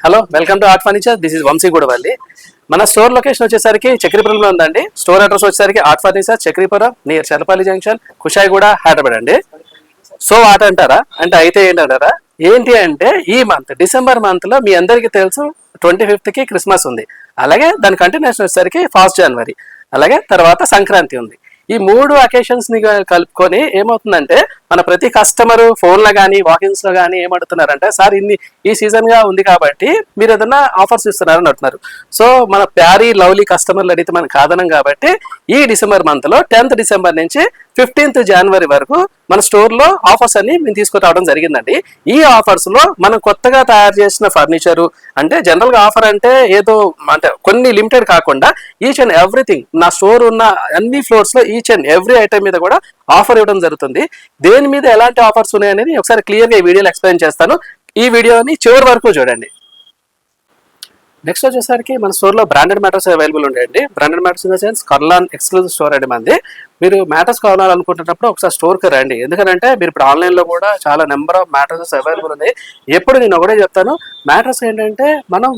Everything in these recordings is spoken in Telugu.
Hello, welcome to art furniture. This is Vamshi Gudavalli. మన స్టోర్ లొకేషన్ వచ్చేసరికి చక్రీపురంలో ఉందండి. స్టోర్ అడ్రస్ వచ్చేసరికి art furniture, Chakripuram, near Challapalli junction, Kushaiguda, Hyderabad అండి. సో ఆట అంటారా? అంటే అయితే ఏంటంటారా? ఏంటి అంటే ఈ మంత్ డిసెంబర్ మంత్ లో మీ అందరికీ తెలుసు 25th కి క్రిస్మస్ ఉంది. అలాగే దాని కంటిన్యూషన్ వచ్చేసరికి 1st January, అలాగే తర్వాత సంక్రాంతి ఉంది. ఈ మూడు అకేషన్స్ ని కలుపుకొని ఏమవుతుందంటే మన ప్రతి కస్టమర్ ఫోన్ లో కానీ వాకిన్స్ లో కానీ ఏమడుతున్నారంటే, సార్ ఈ సీజన్ గా ఉంది కాబట్టి మీరు ఏదైనా ఆఫర్స్ ఇస్తున్నారని అంటున్నారు. సో మన ప్యారీ లవ్లీ కస్టమర్లు అడిగితే మనం కాదనం కాబట్టి ఈ డిసెంబర్ మంత్ లో 10th December నుంచి 15th January వరకు మన స్టోర్ లో ఆఫర్స్ అన్ని మేము తీసుకురావడం జరిగిందండి. ఈ ఆఫర్స్ లో మనం కొత్తగా తయారు చేసిన ఫర్నిచర్, అంటే జనరల్ గా ఆఫర్ అంటే ఏదో అంటే కొన్ని లిమిటెడ్ కాకుండా ఈచ్ అండ్ ఎవ్రీథింగ్ నా స్టోర్ ఉన్న అన్ని ఫ్లోర్స్ లో ఈచ్ అండ్ ఎవ్రీ ఐటమ్ మీద కూడా ఆఫర్ ఇవ్వడం జరుగుతుంది. దేని మీద ఎలాంటి ఆఫర్స్ ఉన్నాయనేది ఒకసారి క్లియర్ గా ఈ వీడియోలో ఎక్స్ప్లెయిన్ చేస్తాను. ఈ వీడియోని చివరి వరకు చూడండి. నెక్స్ట్ వచ్చేసరికి మన స్టోర్లో బ్రాండెడ్ మ్యాటర్స్ అవైలబుల్ ఉంటాయండి. Branded matters in the sense Kurlon exclusive store అండి మంది. మీరు మ్యాటర్స్ కావాలనుకుంటున్నప్పుడు ఒకసారి స్టోర్కి రండి. ఎందుకంటే మీరు ఇప్పుడు ఆన్లైన్లో కూడా చాలా నెంబర్ ఆఫ్ మ్యాటర్స్ అవైలబుల్ ఉన్నాయి. ఎప్పుడు నేను ఒకటే చెప్తాను, మ్యాటర్స్ ఏంటంటే మనం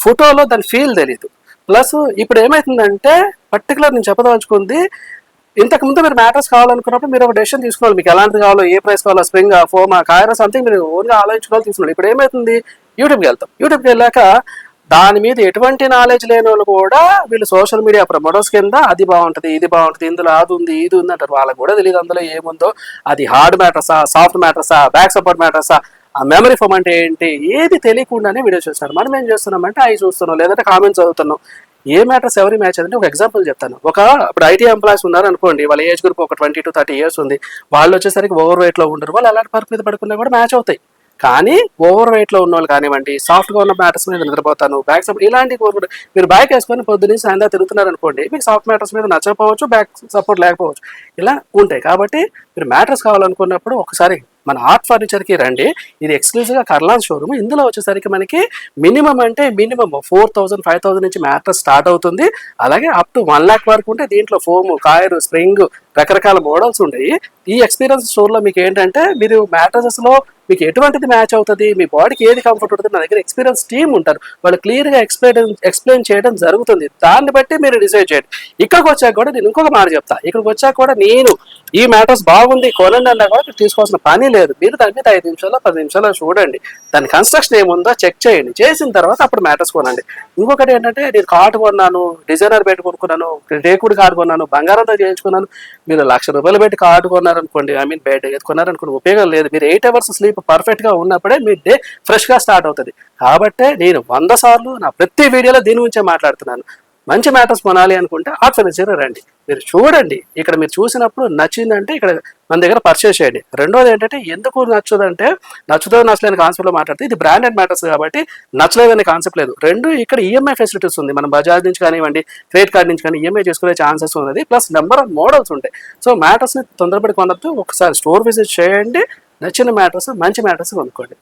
ఫోటోలో దాని ఫీల్ తెలియదు. ప్లస్ ఇప్పుడు ఏమవుతుందంటే పర్టికులర్ నేను చెప్పదలుచుకుంది, ఇంతకుముందు మీరు మ్యాటర్స్ కావాలనుకున్నప్పుడు మీరు ఒక డెసిషన్ తీసుకోవాలి. మీకు ఎలాంటి కావాలో, ఏ ప్రైస్ కావాలో, స్ప్రింగ్, ఫోమా, కాయరా సంథింగ్ మీరు ఓన్గా ఆలోచించుకోవాలి, తీసుకోవాలి. ఇప్పుడు ఏమవుతుంది, యూట్యూబ్కి వెళ్తాం. యూట్యూబ్కి వెళ్ళాక దాని మీద ఎటువంటి నాలెడ్జ్ లేని వాళ్ళు కూడా వీళ్ళు సోషల్ మీడియా ప్రమోటర్స్ కింద అది బాగుంటుంది, ఇది బాగుంటుంది, ఇందులో అది ఉంది, ఇది ఉంది అంటారు. వాళ్ళకి కూడా తెలియదు అందులో ఏముందో, అది హార్డ్ మ్యాటర్సా, సాఫ్ట్ మ్యాటర్సా, బ్యాక్ సపోర్ట్ మ్యాటర్సా, ఆ మెమరీ ఫోమ్ అంటే ఏంటి, ఏది తెలియకుండానే వీడియో చూస్తున్నారు. మనం ఏం చేస్తున్నామంటే అవి చూస్తున్నాం, లేదంటే కామెంట్స్ చదువుతున్నాం. ఏ మ్యాటర్స్ ఎవరి మ్యాచ్ అంటే ఒక ఎగ్జాంపుల్ చెప్తాను. ఇప్పుడు ఐటీ ఎంప్లాయీస్ ఉన్నారు అనుకోండి, వాళ్ళ ఏజ్ గ్రూప్ ఒక 20 to 30 years ఉంది. వాళ్ళు వచ్చేసరికి ఓవర్ వెయిట్ లో ఉంటారు. వాళ్ళు అలాంటి పర్క్ మీద పడుకున్నా కూడా మ్యాచ్ అవుతాయి. కానీ ఓవర్ వెయిట్ లో ఉన్న వాళ్ళు కానివ్వండి, సాఫ్ట్ గా ఉన్న మ్యాటర్స్ మీద నిద్రపోతాను, బ్యాక్ సపోర్ట్ ఇలాంటి మీరు బ్యాక్ వేసుకొని పొద్దున్నే సాయంత్రం తిరుగుతున్నారు అనుకోండి, మీకు సాఫ్ట్ మ్యాటర్స్ మీద నచ్చకపోవచ్చు, బ్యాక్ సపోర్ట్ లేకపోవచ్చు, ఇలా ఉంటాయి. కాబట్టి మీరు మ్యాటర్స్ కావాలనుకున్నప్పుడు ఒకసారి మన ఆర్ట్ ఫర్నిచర్కి రండి. ఇది ఎక్స్క్లూజివ్గా కర్లాన్ షోరూమ్. ఇందులో వచ్చేసరికి మనకి మినిమం 4,000 5,000 నుంచి మ్యాట్రస్ స్టార్ట్ అవుతుంది. అలాగే అప్ టు 1 lakh వరకు ఉంటే దీంట్లో ఫోమ్, కాయర్, స్ప్రింగ్, రకరకాల మోడల్స్ ఉంటాయి. ఈ ఎక్స్పీరియన్స్ స్టోర్లో మీకు ఏంటంటే మీరు మ్యాట్రసెస్లో మీకు ఎటువంటిది మ్యాచ్ అవుతుంది, మీ బాడీకి ఏది కంఫర్ట్ ఉంటుంది, నా దగ్గర ఎక్స్పీరియన్స్ టీమ్ ఉంటారు, వాళ్ళు క్లియర్గా ఎక్స్ప్లెయిన్ చేయడం జరుగుతుంది. దాన్ని బట్టి మీరు డిసైడ్ చేయండి. ఇక్కడికి వచ్చాక కూడా నేను ఇంకొక మాట చెప్తా, ఇక్కడికి వచ్చాక కూడా నేను ఈ మ్యాటర్స్ బాగుంది కొనండి అన్నా కూడా తీసుకోవాల్సిన పని లేదు. మీరు దాని మీద 5 నిమిషాలు 10 నిమిషాలు చూడండి, దాని కన్స్ట్రక్షన్ ఏముందో చెక్ చేయండి, చేసిన తర్వాత అప్పుడు మ్యాటర్స్ కొనండి. ఇంకొకటి ఏంటంటే, నేను కార్డు కొన్నాను, డిజైనర్ పెట్టి కొనుక్కున్నాను, టేకుడ్ కార్డు కొన్నాను, బంగారంతో చేయించుకున్నాను, మీరు ₹1,00,000 పెట్టి కార్డు కొన్నారనుకోండి, బెడ్ కొన్నారనుకోండి, ఉపయోగం లేదు. మీరు 8 hours స్లీప్ పర్ఫెక్ట్ గా ఉన్నప్పుడే మీ డే ఫ్రెష్ గా స్టార్ట్ అవుతుంది. కాబట్టి నేను 100 సార్లు నా ప్రతి వీడియోలో దీని గురించే మాట్లాడుతున్నాను. మంచి మ్యాటర్స్ కొనాలి అనుకుంటే ఆర్ట్ ఫర్నిచర్ రండి, మీరు చూడండి. ఇక్కడ మీరు చూసినప్పుడు నచ్చిందంటే ఇక్కడ మన దగ్గర పర్చేస్ చేయండి. రెండోది ఏంటంటే, ఎందుకు నచ్చదంటే, నచ్చలేని కాన్సెప్ట్లో మాట్లాడితే ఇది బ్రాండెడ్ మ్యాటర్స్ కాబట్టి నచ్చలేదనే కాన్సెప్ట్ లేదు. రెండు ఇక్కడ ఈఎంఐ ఫెసిలిటీస్ ఉంది. మనం బజాజ్ నుంచి కానివ్వండి, క్రెడిట్ కార్డ్ నుంచి కానీ ఈఎంఐ చేసుకునే ఛాన్సెస్ ఉన్నది. ప్లస్ నెంబర్ ఆఫ్ మోడల్స్ ఉంటాయి. సో మ్యాటర్స్ని తొందరపడి కొనద్దు, ఒకసారి స్టోర్ విజిట్ చేయండి, నచ్చిన మ్యాటర్స్, మంచి మ్యాటర్స్ కొనుక్కోండి.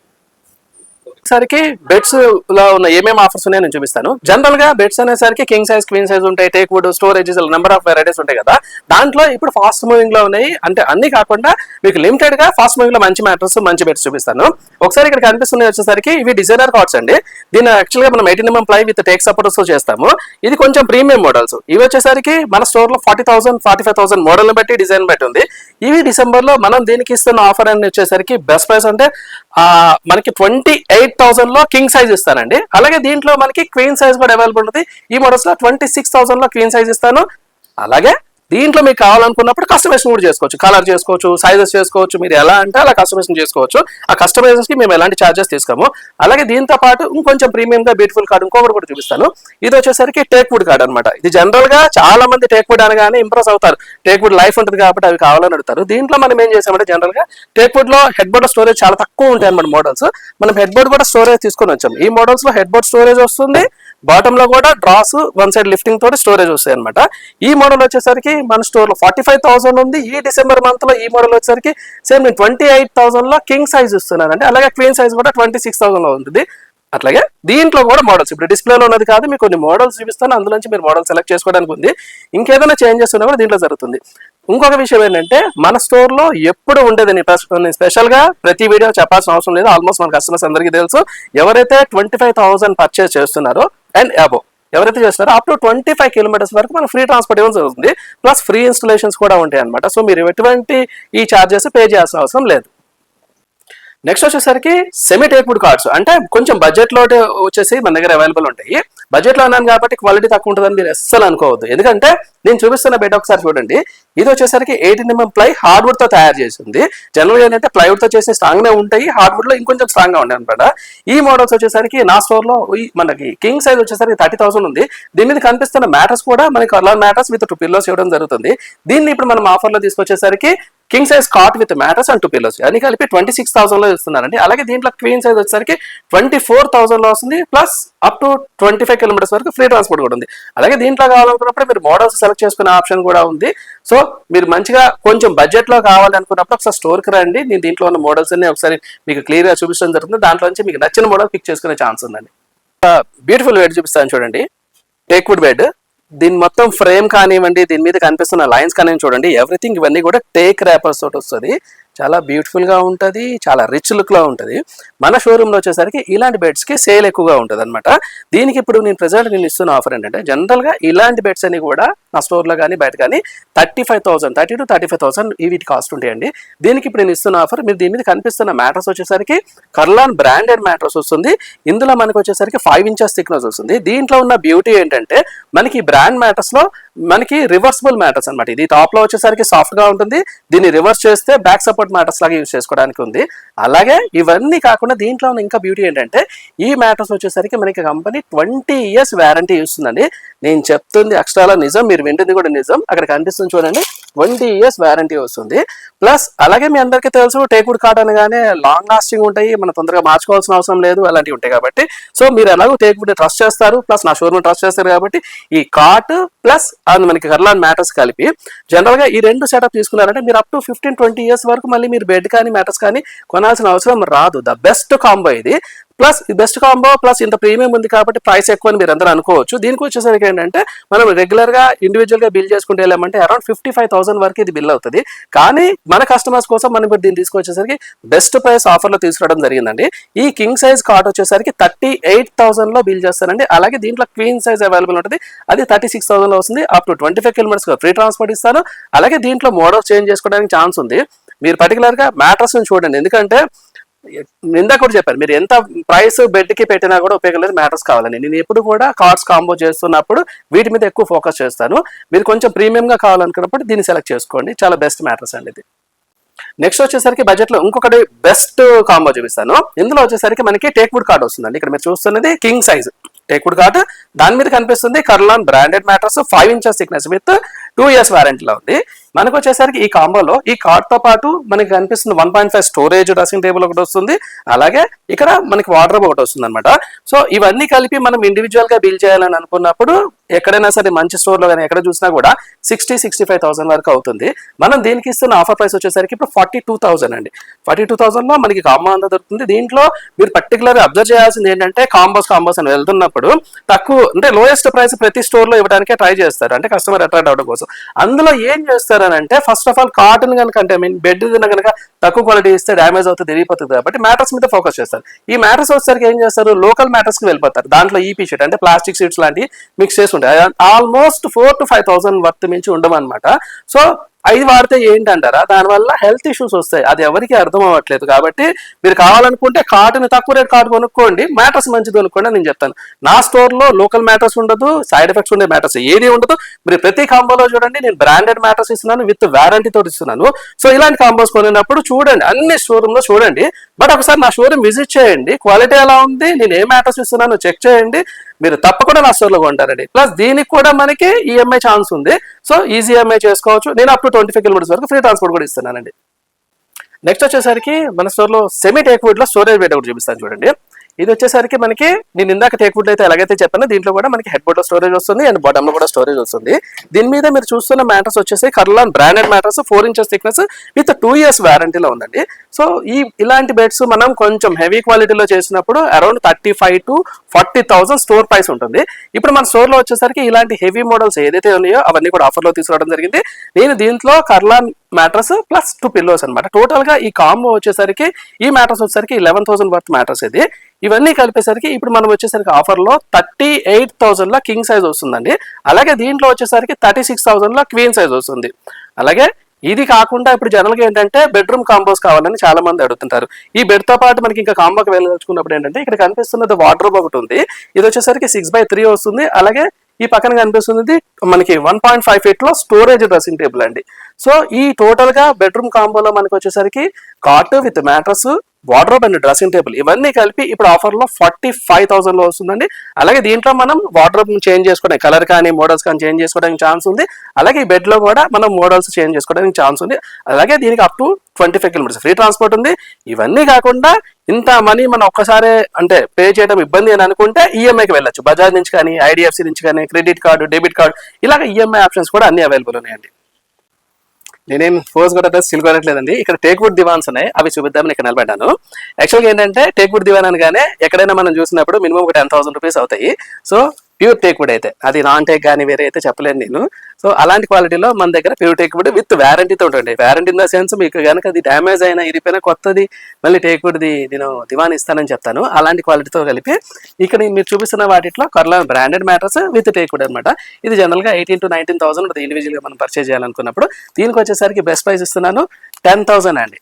సరికి బెడ్స్ లో ఉన్న ఏమేమి ఆఫర్స్ ఉన్నాయో నేను చూపిస్తాను. జనరల్ గా బెడ్స్ అనేసరికి కింగ్ సైజ్, క్వీన్ సైజ్ ఉంటాయి, teak wood, storages, number of varieties ఉంటాయి కదా. దాంట్లో ఇప్పుడు ఫాస్ట్ మూవింగ్ లో ఉన్నాయి. అంటే అన్ని కాకుండా మీకు లిమిటెడ్ గా ఫాస్ట్ మూవింగ్ లో మంచి మ్యాటర్స్, మంచి బెడ్స్ చూపిస్తాను. ఒకసారి ఇక్కడ కనిపిస్తున్నాయి వచ్చేసరికి ఇవి డిజైనర్ కార్డ్స్ అండి. దీన్ని యాక్చువల్ గా మనం 18mm ply with take supporters తో చేస్తాము. ఇది కొంచెం ప్రీమియం మోడల్స్. ఇవి వచ్చేసరికి మన స్టోర్ లో 40,000 45,000 మోడల్ బట్టి డిజైన్ బట్టి ఉంది. ఇవి డిసెంబర్ లో మనం దీనికి ఇస్తున్న ఆఫర్ అని వచ్చేసరికి బెస్ట్ ప్రైస్ అంటే మనకి 28,000 లో కింగ్ సైజ్ ఇస్తానండి. అలాగే దీంట్లో మనకి క్వీన్ సైజ్ కూడా అవైలబుల్ ఉంటుంది. ఈ మోడల్స్ లో 26,000 లో క్వీన్ సైజ్ ఇస్తాను. అలాగే దీంట్లో మీకు కావాలనుకున్నప్పుడు కస్టమైజేషన్ కూడా చేసుకోవచ్చు, కలర్ చేసుకోవచ్చు, సైజెస్ చేసుకోవచ్చు, మీరు ఎలా అంటే అలా కస్టమైజేషన్ చేసుకోవచ్చు. ఆ కస్టమైజేషన్ కి మేము ఎలాంటి ఛార్జెస్ తీసుకోము. అలాగే దీంతో పాటు ఇంకొంచెం ప్రీమియం గా బ్యూటిఫుల్ కార్డ్ ఇంకొకటి కూడా చూపిస్తాను. ఇది వచ్చేసరికి టేక్ వుడ్ కార్డ్ అనమాట. ఇది జనరల్ గా చాలా మంది టేక్ వుడ్ అనగానే ఇంప్రెస్ అవుతారు, టేక్ వుడ్ లైఫ్ ఉంటుంది కాబట్టి అవి కావాలని అడుగుతారు. దీంట్లో మనం ఏం చేసామంటే, జనరల్ గా టేక్ వుడ్ లో హెడ్ బోర్డ్ స్టోరేజ్ చాలా తక్కువ ఉంటాయి అన్నమాట మోడల్స్. మనం హెడ్ బోర్డ్ కూడా స్టోరేజ్ తీసుకొని వచ్చాము. ఈ మోడల్స్ లో హెడ్ బోర్డ్ స్టోరేజ్ వస్తుంది, బాటమ్ లో కూడా డ్రాస్, వన్ సైడ్ లిఫ్టింగ్ తోటి స్టోరేజ్ వస్తాయి అనమాట. ఈ మోడల్ వచ్చేసరికి మన స్టోర్ లో 45,000 ఉంది. ఈ డిసెంబర్ మంత్ లో ఈ మోడల్ వచ్చేసరికి సేమ్ నేను 28,000 లో కింగ్ సైజ్ ఇస్తున్నాను అండి. అలాగే క్వీన్ సైజ్ కూడా 26,000 లో ఉంటుంది. అట్లాగే దీంట్లో కూడా మోడల్స్ ఇప్పుడు డిస్ప్లేలో ఉన్నది కాదు, మీకు కొన్ని మోడల్స్ చూపిస్తాను, అందులోంచి మీరు మోడల్ సెలెక్ట్ చేసుకోవడానికి ఉంది. ఇంకేదైనా చేంజెస్ ఉన్నా కూడా దీంట్లో జరుగుతుంది. ఇంకొక విషయం ఏంటంటే మన స్టోర్ లో ఎప్పుడు ఉండేదని స్పెషల్ గా ప్రతి వీడియో చెప్పాల్సిన అవసరం లేదు. ఆల్మోస్ట్ మన కస్టమర్స్ అందరికీ తెలుసు. ఎవరైతే 25,000 పర్చేస్ చేస్తున్నారో అండ్ అబోవ్ ఎవరైతే చేస్తారో అప్ టు 25 కిలోమీటర్స్ వరకు మనం ఫ్రీ ట్రాన్స్పోర్ట్ ఇవ్వడం జరుగుతుంది. ప్లస్ ఫ్రీ ఇన్స్టలేషన్స్ కూడా ఉంటాయి అనమాట. సో మీరు ఎటువంటి ఈ చార్జెస్ పే చేయాల్సిన అవసరం లేదు. నెక్స్ట్ వచ్చేసరికి సెమీ టేక్వుడ్ కార్డ్స్, అంటే కొంచెం బడ్జెట్ లో వచ్చేసి మన దగ్గర అవైలబుల్ ఉంటాయి. బడ్జెట్ లో అన్నాను కాబట్టి క్వాలిటీ తక్కువ ఉంటుందని మీరు అస్సలు అనుకోవద్దు. ఎందుకంటే నేను చూపిస్తున్న బెడ్ ఒకసారి చూడండి. ఇది వచ్చేసరికి 18mm ప్లై హార్డ్వుడ్ తో తయారు చేసింది. జనరల్ గా ఏంటంటే ప్లైవుడ్ తో చేసి స్ట్రాంగ్ గా ఉంటాయి, హార్డ్వుడ్ లో ఇంకొంచెం స్ట్రాంగ్ గా ఉంటాయి అనమాట. ఈ మోడల్స్ వచ్చేసరికి నా స్టోర్ లో మనకి కింగ్ సైజ్ వచ్చేసరికి 30,000 ఉంది. దీని మీద కనిపిస్తున్న మ్యాటర్స్ కూడా మనకి కర్లాన్ మ్యాటర్స్ విత్ 2 పిల్లోస్ ఇవ్వడం జరుగుతుంది. దీన్ని ఇప్పుడు మనం ఆఫర్ లో తీసుకొచ్చేసరికి king size cot with mattress and 2 pillows అని కలిపి 26,000 లో ఇస్తున్నారండి. అలాగే దీంట్లో క్వీన్ సైజ్ వచ్చేసరికి 24,000 లో వస్తుంది. ప్లస్ అప్ టు 25 కిలోమీటర్స్ వరకు ఫ్రీ ట్రాన్స్పోర్ట్ కూడా ఉంది. అలాగే దీంట్లో కావాలనుకున్నప్పుడు మీరు మోడల్స్ సెలెక్ట్ చేసుకునే ఆప్షన్ కూడా ఉంది. సో మీరు మంచిగా కొంచెం బడ్జెట్ లో కావాలి అనుకున్నప్పుడు ఒకసారి స్టోర్ కి రండి. నేను దీంట్లో ఉన్న మోడల్స్ అన్ని ఒకసారి మీకు క్లియర్ గా చూపించడం జరుగుతుంది. దాంట్లో నుంచి మీకు నచ్చిన మోడల్ పిక్ చేసుకునే ఛాన్స్ ఉందండి. బ్యూటిఫుల్ బెడ్ చూపిస్తాను చూడండి, టేక్వుడ్ బెడ్. దీని మొత్తం ఫ్రేమ్ కానివ్వండి, దీని మీద కనిపిస్తున్న లైన్స్ కానివ్వండి, చూడండి ఎవ్రీథింగ్ ఇవన్నీ కూడా టేక్ ర్యాపర్స్ తోటి వస్తుంది. చాలా బ్యూటిఫుల్ గా ఉంటుంది, చాలా రిచ్ లుక్ లో ఉంటుంది. మన షోరూమ్ లో వచ్చేసరికి ఇలాంటి బెడ్స్ కి సేల్ ఎక్కువగా ఉంటుంది అనమాట. దీనికి ఇప్పుడు నేను ప్రెసెంట్ నేను ఇస్తున్న ఆఫర్ ఏంటంటే జనరల్ గా ఇలాంటి బెడ్స్ అన్ని కూడా నా స్టోర్ లో కానీ బయట కానీ 30,000 to 35,000 వీటి కాస్ట్ ఉంటాయండి. దీనికి ఇప్పుడు నేను ఇస్తున్న ఆఫర్, మీరు దీని మీద కనిపిస్తున్న మ్యాటర్స్ వచ్చేసరికి కర్లాన్ బ్రాండెడ్ మ్యాటర్స్ వస్తుంది. ఇందులో మనకు వచ్చేసరికి 5 inches థిక్నెస్ వస్తుంది. దీంట్లో ఉన్న బ్యూటీ ఏంటంటే మనకి బ్రాండ్ మ్యాటర్స్ లో మనకి రివర్సిబుల్ మ్యాటర్స్ అనమాట. ఇది టాప్ లో వచ్చేసరికి సాఫ్ట్ గా ఉంటుంది. దీన్ని రివర్స్ చేస్తే బ్యాక్ సపోర్ట్ మ్యాటర్స్ లాగా యూజ్ చేసుకోవడానికి ఉంది. అలాగే ఇవన్నీ కాకుండా దీంట్లో ఉన్న ఇంకా బ్యూటీ ఏంటంటే ఈ మ్యాటర్స్ వచ్చేసరికి మనకి కంపెనీ 20 years వారంటీ ఇస్తుందండి. నేను చెప్తుంది అక్షరాల నిజం, మీరు వింటుంది కూడా నిజం. అక్కడ కనిపిస్తుంది చూడండి, 20 years వారంటీ వస్తుంది. ప్లస్ అలాగే మీ అందరికీ తెలుసు టేక్వుడ్ కార్డ్ అనగానే లాంగ్ లాస్టింగ్ ఉంటాయి, మనం తొందరగా మార్చుకోవాల్సిన అవసరం లేదు, అలాంటివి ఉంటాయి. కాబట్టి సో మీరు ఎలాగో టేక్వుడ్ ట్రస్ట్ చేస్తారు, ప్లస్ నా షోరూమ్ ట్రస్ట్ చేస్తారు. కాబట్టి ఈ కార్డ్ ప్లస్ మనకి కర్లాన్ మ్యాటర్స్ కలిపి జనరల్ గా ఈ 2 సెటప్ తీసుకున్నారంటే మీరు అప్ టు 15-20 years వరకు మళ్ళీ మీరు బెడ్ కానీ మ్యాటర్స్ కానీ కొనాల్సిన అవసరం రాదు. ద బెస్ట్ కాంబో ఇది. ప్లస్ ఈ బెస్ట్ కాంబో ప్లస్ ఇంత ప్రీమియం ఉంది కాబట్టి ప్రైస్ ఎక్కువ అని మీరు అందరూ అనుకోవచ్చు. దీనికి వచ్చేసరికి ఏంటంటే మనం రెగ్యులర్ గా ఇండివిజువల్ గా బిల్ చేసుకుంటే వెళ్ళామంటే అరౌండ్ 55,000 వరకు ఇది బిల్ అవుతుంది. కానీ మన కస్టమర్స్ కోసం మనం ఇప్పుడు దీన్ని తీసుకొచ్చేసరికి బెస్ట్ ప్రైస్ ఆఫర్ లో తీసుకురావడం జరిగిందండి. ఈ కింగ్ సైజ్ కార్డ్ వచ్చేసరికి 38,000 లో బిల్ చేస్తానండి. అలాగే దీంట్లో క్వీన్ సైజ్ అవైలబుల్ ఉంటుంది, అది 36,000 లో వస్తుంది. Up to 25 kilometers free transport ఇస్తాను. అలాగే దీంట్లో మోడల్ చేంజ్ చేసుకోవడానికి ఛాన్స్ ఉంది. మీరు పర్టికులర్ గా మ్యాటర్స్ చూడండి, ఎందుకంటే ఇందాక కూడా చెప్పారు మీరు ఎంత ప్రైస్ బెడ్ కి పెట్టినా కూడా ఉపయోగం లేదు, మ్యాటర్స్ కావాలని. నేను ఎప్పుడు కూడా కార్డ్స్ కాంబో చేస్తున్నప్పుడు వీటి మీద ఎక్కువ ఫోకస్ చేస్తాను. మీరు కొంచెం ప్రీమియం గా కావాలనుకున్నప్పుడు దీన్ని సెలెక్ట్ చేసుకోండి, చాలా బెస్ట్ మ్యాటర్స్ అండి ఇది. నెక్స్ట్ వచ్చేసరికి బడ్జెట్ లో ఇంకొకటి బెస్ట్ కాంబో చూపిస్తాను. ఇందులో వచ్చేసరికి మనకి టేక్వుడ్ కార్డ్ వస్తుందండి. ఇక్కడ మీరు చూస్తున్నది కింగ్ సైజ్ టేక్వుడ్ కార్డ్, దాని మీద కనిపిస్తుంది Kurlon branded matters 5 inches thickness with 2 years వారంటీలో ఉంది. మనకు వచ్చేసరికి ఈ కాంబోలో ఈ కార్డ్ తో పాటు మనకి కనిపిస్తుంది 1.5 స్టోరేజ్ డ్రెస్సింగ్ టేబుల్ ఒకటి వస్తుంది. అలాగే ఇక్కడ మనకి వార్డ్రోబ్ ఒకటి వస్తుంది అనమాట. సో ఇవన్నీ కలిపి మనం ఇండివిజువల్ గా బిల్ చేయాలని అనుకున్నప్పుడు ఎక్కడైనా సరే మంచి స్టోర్ లో కానీ ఎక్కడ చూసినా కూడా 60-65,000 వరకు అవుతుంది. మనం దీనికి ఇస్తున్న ఆఫర్ ప్రైస్ వచ్చేసరికి ఇప్పుడు 42,000 అండి. 42,000 లో మనకి కాంబో అంతా దొరుకుతుంది. దీంట్లో మీరు పర్టికులర్ అబ్జర్వ్ చేయాల్సింది ఏంటంటే కాంబోస్ అని వెళ్తున్నప్పుడు తక్కువ అంటే లోయెస్ట్ ప్రైస్ ప్రతి స్టోర్ లో ఇవ్వడానికి ట్రై చేస్తారు, అంటే కస్టమర్ అట్రాక్ట్ అవడం కోసం. అందులో ఏం చేస్తారు అంటే ఫస్ట్ ఆఫ్ ఆల్ కాటన్ కనుక అంటే బెడ్ కనుక తక్కువ క్వాలిటీ ఇస్తే డ్యామేజ్ అవుతుంది, విరిగిపోతుంది. కాబట్టి మ్యాటర్స్ మీద ఫోకస్ చేస్తారు. ఈ మ్యాటర్స్ వచ్చేసరికి ఏం చేస్తారు, లోకల్ మ్యాటర్స్ కి వెళ్ళిపోతారు. దాంట్లో ఈపీ షీట్ అంటే ప్లాస్టిక్ షీట్స్ లాంటివి మిక్స్ చేసి ఉంటాయి. ఆల్మోస్ట్ 4,000 to 5,000 వర్త్ మించి ఉండమన్నమాట. సో అది వాడితే ఏంటంటారా, దానివల్ల హెల్త్ ఇష్యూస్ వస్తాయి. అది ఎవరికి అర్థం అవ్వట్లేదు. కాబట్టి మీరు కావాలనుకుంటే కాటన్ తక్కువ రేట్ కార్డ్ కొనుక్కోండి, మ్యాటర్స్ మంచిది కొనుక్కోండి నేను చెప్తాను. నా స్టోర్ లో లోకల్ మ్యాటర్స్ ఉండదు, సైడ్ ఎఫెక్ట్స్ ఉండే మ్యాటర్స్ ఏది ఉండదు. మీరు ప్రతి కాంబోలో చూడండి నేను బ్రాండెడ్ మ్యాటర్స్ ఇస్తున్నాను, విత్ వారంటీ తోటి ఇస్తున్నాను. సో ఇలాంటి కాంబోస్ కొనినప్పుడు చూడండి, అన్ని షోరూమ్ లో చూడండి. బట్ ఒకసారి నా షోరూమ్ విజిట్ చేయండి, క్వాలిటీ ఎలా ఉంది, నేను ఏ మ్యాటర్స్ ఇస్తున్నాను చెక్ చేయండి. మీరు తప్పకుండా నా స్టోర్ లో కొంటారండి. ప్లస్ దీనికి కూడా మనకి ఈఎంఐ ఛాన్స్ ఉంది. సో ఈజీ ఈఎంఐ చేసుకోవచ్చు. నేను అప్ టు 25 kilometers వరకు ఫ్రీ ట్రాన్స్పోర్ట్ కూడా ఇస్తున్నానండి. నెక్స్ట్ వచ్చేసరికి మన స్టోర్ లో సెమీ టేక్వుడ్ లో స్టోరేజ్ బెడ్ ఒకటి చూపిస్తాను చూడండి. ఇది వచ్చేసరికి మనకి నేను ఇందాక టేక్వుడ్ అయితే ఎలాగైతే చెప్పానో దీంట్లో కూడా మనకి హెడ్ బోర్డ్ లో స్టోరేజ్ వస్తుంది అండ్ బాటమ్ లో కూడా స్టోరేజ్ వస్తుంది. దీని మీద మీరు చూస్తున్న మ్యాటర్స్ వచ్చేసి Kurlon branded matters 4 inches thickness with 2 years వారంటీలో ఉందండి. సో ఇలాంటి బెడ్స్ మనం కొంచెం హెవీ క్వాలిటీలో చేసినప్పుడు అరౌండ్ 35,000 to 40,000 స్టోర్ ప్రైస్ ఉంటుంది. ఇప్పుడు మన స్టోర్ లో వచ్చేసరికి ఇలాంటి హెవీ మోడల్స్ ఏదైతే ఉన్నాయో అవన్నీ కూడా ఆఫర్ లో తీసుకురావడం జరిగింది. నేను దీంట్లో కర్లాన్ మ్యాట్రస్ ప్లస్ 2 పిల్లోస్ అనమాట. టోటల్ గా ఈ కాంబో వచ్చేసరికి ఈ మ్యాట్రస్ వచ్చేసరికి 11,000 వర్త్ మ్యాట్రస్ ఇది. ఇవన్నీ కలిపేసరికి ఇప్పుడు మనం వచ్చేసరికి ఆఫర్ లో 38,000 లో కింగ్ సైజ్ వస్తుందండి. అలాగే దీంట్లో వచ్చేసరికి 36,000 లో క్వీన్ సైజ్ వస్తుంది. అలాగే ఇది కాకుండా ఇప్పుడు జనరల్ గా ఏంటంటే బెడ్రూమ్ కాంబోస్ కావాలని చాలా మంది అడుగుతుంటారు. ఈ బెడ్ తో పాటు మనకి ఇంకా కాంబోకి వెళ్ళదలుచుకున్నప్పుడు ఏంటంటే ఇక్కడ కనిపిస్తున్నది వార్డ్రోబ్ ఒకటి ఉంది. ఇది వచ్చేసరికి 6x3 వస్తుంది. అలాగే ఈ పక్కన కనిపిస్తుంది మనకి 1.5 feet లో స్టోరేజ్ డ్రెస్సింగ్ టేబుల్ అండి. సో ఈ టోటల్ గా బెడ్రూమ్ కాంబోలో మనకి వచ్చేసరికి cot with mattress, wardrobe and dressing table ఇవన్నీ కలిపి ఇప్పుడు ఆఫర్ లో 45,000 లో వస్తుందండి. అలాగే దీంట్లో మనం వార్డ్రోబ్ చేంజ్ చేసుకోవడానికి కలర్ కానీ మోడల్స్ కానీ చేంజ్ చేసుకోవడానికి ఛాన్స్ ఉంది. అలాగే ఈ బెడ్ లో కూడా మనం మోడల్స్ చేంజ్ చేసుకోవడానికి ఛాన్స్ ఉంది. అలాగే దీనికి up to 25 kilometers free transport ఉంది. ఇవన్నీ కాకుండా ఇంత మనీ మనం ఒక్కసారి అంటే పే చేయడం ఇబ్బంది అని అనుకుంటే ఈఎంఐకి వెళ్ళొచ్చు. బజాజ్ నుంచి కానీ, ఐడిఎఫ్సి నుంచి కానీ, క్రెడిట్ కార్డు, డెబిట్ కార్డు ఇలాగ ఈఎంఐ ఆప్షన్స్ కూడా అన్ని అవైలబుల్ ఉన్నాయండి. నేనేం ఫోర్స్ కూడా స్టిల్ కొనట్లేదండి. ఇక్కడ టేక్వుడ్ దివాన్స్ ఉన్నాయి, అవి చూపిద్దామని ఇక్కడ నిలబడ్డాను. యాక్చువల్గా ఏంటంటే టేక్వుడ్ దివాన్ అనగానే ఎక్కడైనా మనం చూసినప్పుడు మినిమం ఒక 10,000 రూపీస్ అవుతాయి. సో ప్యూర్ టేక్వుడ్ అయితే అది నాన్ టేక్ కానీ వేరే అయితే చెప్పలేను నేను. సో అలాంటి క్వాలిటీలో మన దగ్గర ప్యూర్ టేక్వుడ్ విత్ వారంటీతో ఉంటుంది. వారంటీ ఇన్ ద సెన్స్ మీకు కనుక అది డ్యామేజ్ అయినా ఇరిపోయినా కొత్తది మళ్ళీ టేక్వుడ్ది నేను దివాన్ ఇస్తానని చెప్తాను. అలాంటి క్వాలిటీతో కలిపి ఇక్కడ మీరు చూపిస్తున్న వాటిలో Kurlon branded matters with teakwood అనమాట. ఇది జనరల్గా 18,000 to 19,000 ఇండివిజువల్గా మనం పర్చేజ్ చేయాలనుకున్నప్పుడు దీనికి వచ్చేసరికి బెస్ట్ ప్రైస్ ఇస్తున్నాను 10,000 అండి.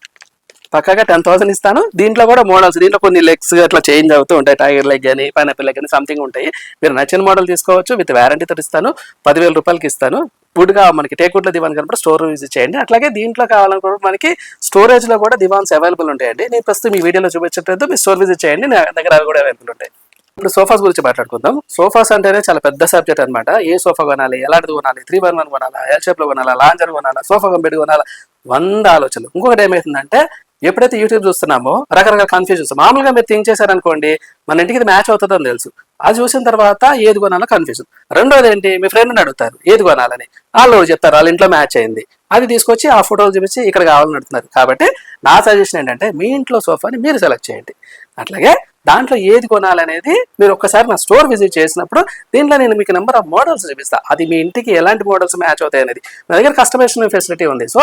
పక్కగా 10,000 ఇస్తాను. దీంట్లో కూడా మోడల్స్, దీంట్లో కొన్ని లెగ్స్ అట్లా చేంజ్ అవుతూ ఉంటాయి. టైగర్ లెగ్ అని, పైనాపిల్ లెగ్ అని సంథింగ్ ఉంటాయి. మీరు నచ్చిన మోడల్ తీసుకోవచ్చు. విత్ వారంటీతో ఇస్తాను. 10,000 రూపాయలకి ఇస్తాను. వుడ్గా మనకి టేక్వుడ్లో దివాన్ కనుక స్టోర్ విజిట్ చేయండి. అట్లాగే దీంట్లో కావాలనుకున్నప్పుడు మనకి స్టోరేజ్లో కూడా దివాన్స్ అవైలబుల్ ఉంటాయండి. నేను ప్రస్తుతం మీ వీడియోలో చూపించట్లేదు, మీరు స్టోర్ విజిట్ చేయండి, నా దగ్గర అవి కూడా అవైలబుల్ ఉంటాయి. ఇప్పుడు సోఫాస్ గురించి మాట్లాడుకుందాం. సోఫాస్ అంటేనే చాలా పెద్ద సబ్జెక్ట్ అనమాట. ఏ సోఫా కొనాలి, ఎలాంటిది కొనాలి, 3x1 కొనాలా, ఎల్ షేప్ లో కొనాలా, లాంజర్ కొనాలా, సోఫా కంపెనీ కొనాలా, 100 ఆలోచనలు. ఇంకొకటి ఏమైతుందంటే ఎప్పుడైతే యూట్యూబ్ చూస్తున్నామో రకరకాల కన్ఫ్యూజన్స్. మామూలుగా మీరు థింక్ చేశారనుకోండి మన ఇంటికి ఇది మ్యాచ్ అవుతుందని తెలుసు. అది చూసిన తర్వాత ఏది కొనాలో కన్ఫ్యూజన్. రెండోది ఏంటి, మీ ఫ్రెండ్ని అడుగుతారు ఏది కొనాలని, వాళ్ళు చెప్తారు వాళ్ళ ఇంట్లో మ్యాచ్ అయింది, అది తీసుకొచ్చి ఆ ఫోటోలు చూపించి ఇక్కడ కావాలని అడుగుతున్నారు. కాబట్టి నా సజెషన్ ఏంటంటే మీ ఇంట్లో సోఫాని మీరు సెలెక్ట్ చేయండి. అట్లాగే దాంట్లో ఏది కొనాలనేది మీరు ఒక్కసారి నా స్టోర్ విజిట్ చేసినప్పుడు దీంట్లో నేను మీకు నెంబర్ ఆఫ్ మోడల్స్ చూపిస్తాను. అది మీ ఇంటికి ఎలాంటి మోడల్స్ మ్యాచ్ అవుతాయి అనేది. నా దగ్గర కస్టమైజేషన్ ఫెసిలిటీ ఉంది. సో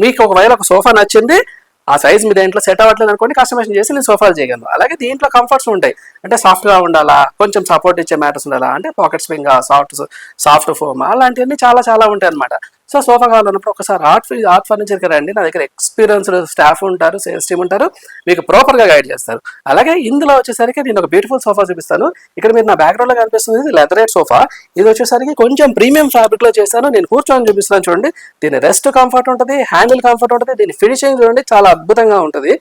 మీకు ఒకవేళ ఒక సోఫా నచ్చింది, ఆ సైజ్ మీ దేంట్లో సెట్ అవ్వట్లేదు అనుకోండి, కస్టమైజేషన్ చేసి నేను సోఫాలు చేయగలను. అలాగే దీంట్లో కంఫర్ట్స్ ఉంటాయి. అంటే సాఫ్ట్గా ఉండాలా, కొంచెం సపోర్ట్ ఇచ్చే మ్యాటర్స్ ఉండాలా, అంటే పాకెట్ స్ప్రింగ్, సాఫ్ట్ ఫోమ్ అలాంటివన్నీ చాలా చాలా ఉంటాయి అనమాట. సో సోఫా కావాలన్నప్పుడు ఒకసారి ఆర్ట్ ఫర్నిచర్కి రండి. నా దగ్గర ఎక్స్పీరియన్స్డ్ స్టాఫ్ ఉంటారు, సేల్స్ టీమ్ ఉంటారు, మీకు ప్రాపర్గా గైడ్ చేస్తారు. అలాగే ఇందులో వచ్చేసరికి నేను ఒక బ్యూటిఫుల్ సోఫా చూపిస్తాను. ఇక్కడ మీరు నా బ్యాక్గ్రౌండ్లో కనిపిస్తుంది లెదరేట్ సోఫా. ఇది వచ్చేసరికి కొంచెం ప్రీమియం ఫ్యాబ్రిక్లో చేశాను. నేను కూర్చొని చూపిస్తాను చూడండి. దీని రెస్ట్ కంఫర్ట్ ఉంటుంది, హ్యాండిల్ కంఫర్ట్ ఉంటుంది, దీని ఫినిషింగ్ చూడండి చాలా అద్భుతంగా ఉంటుంది.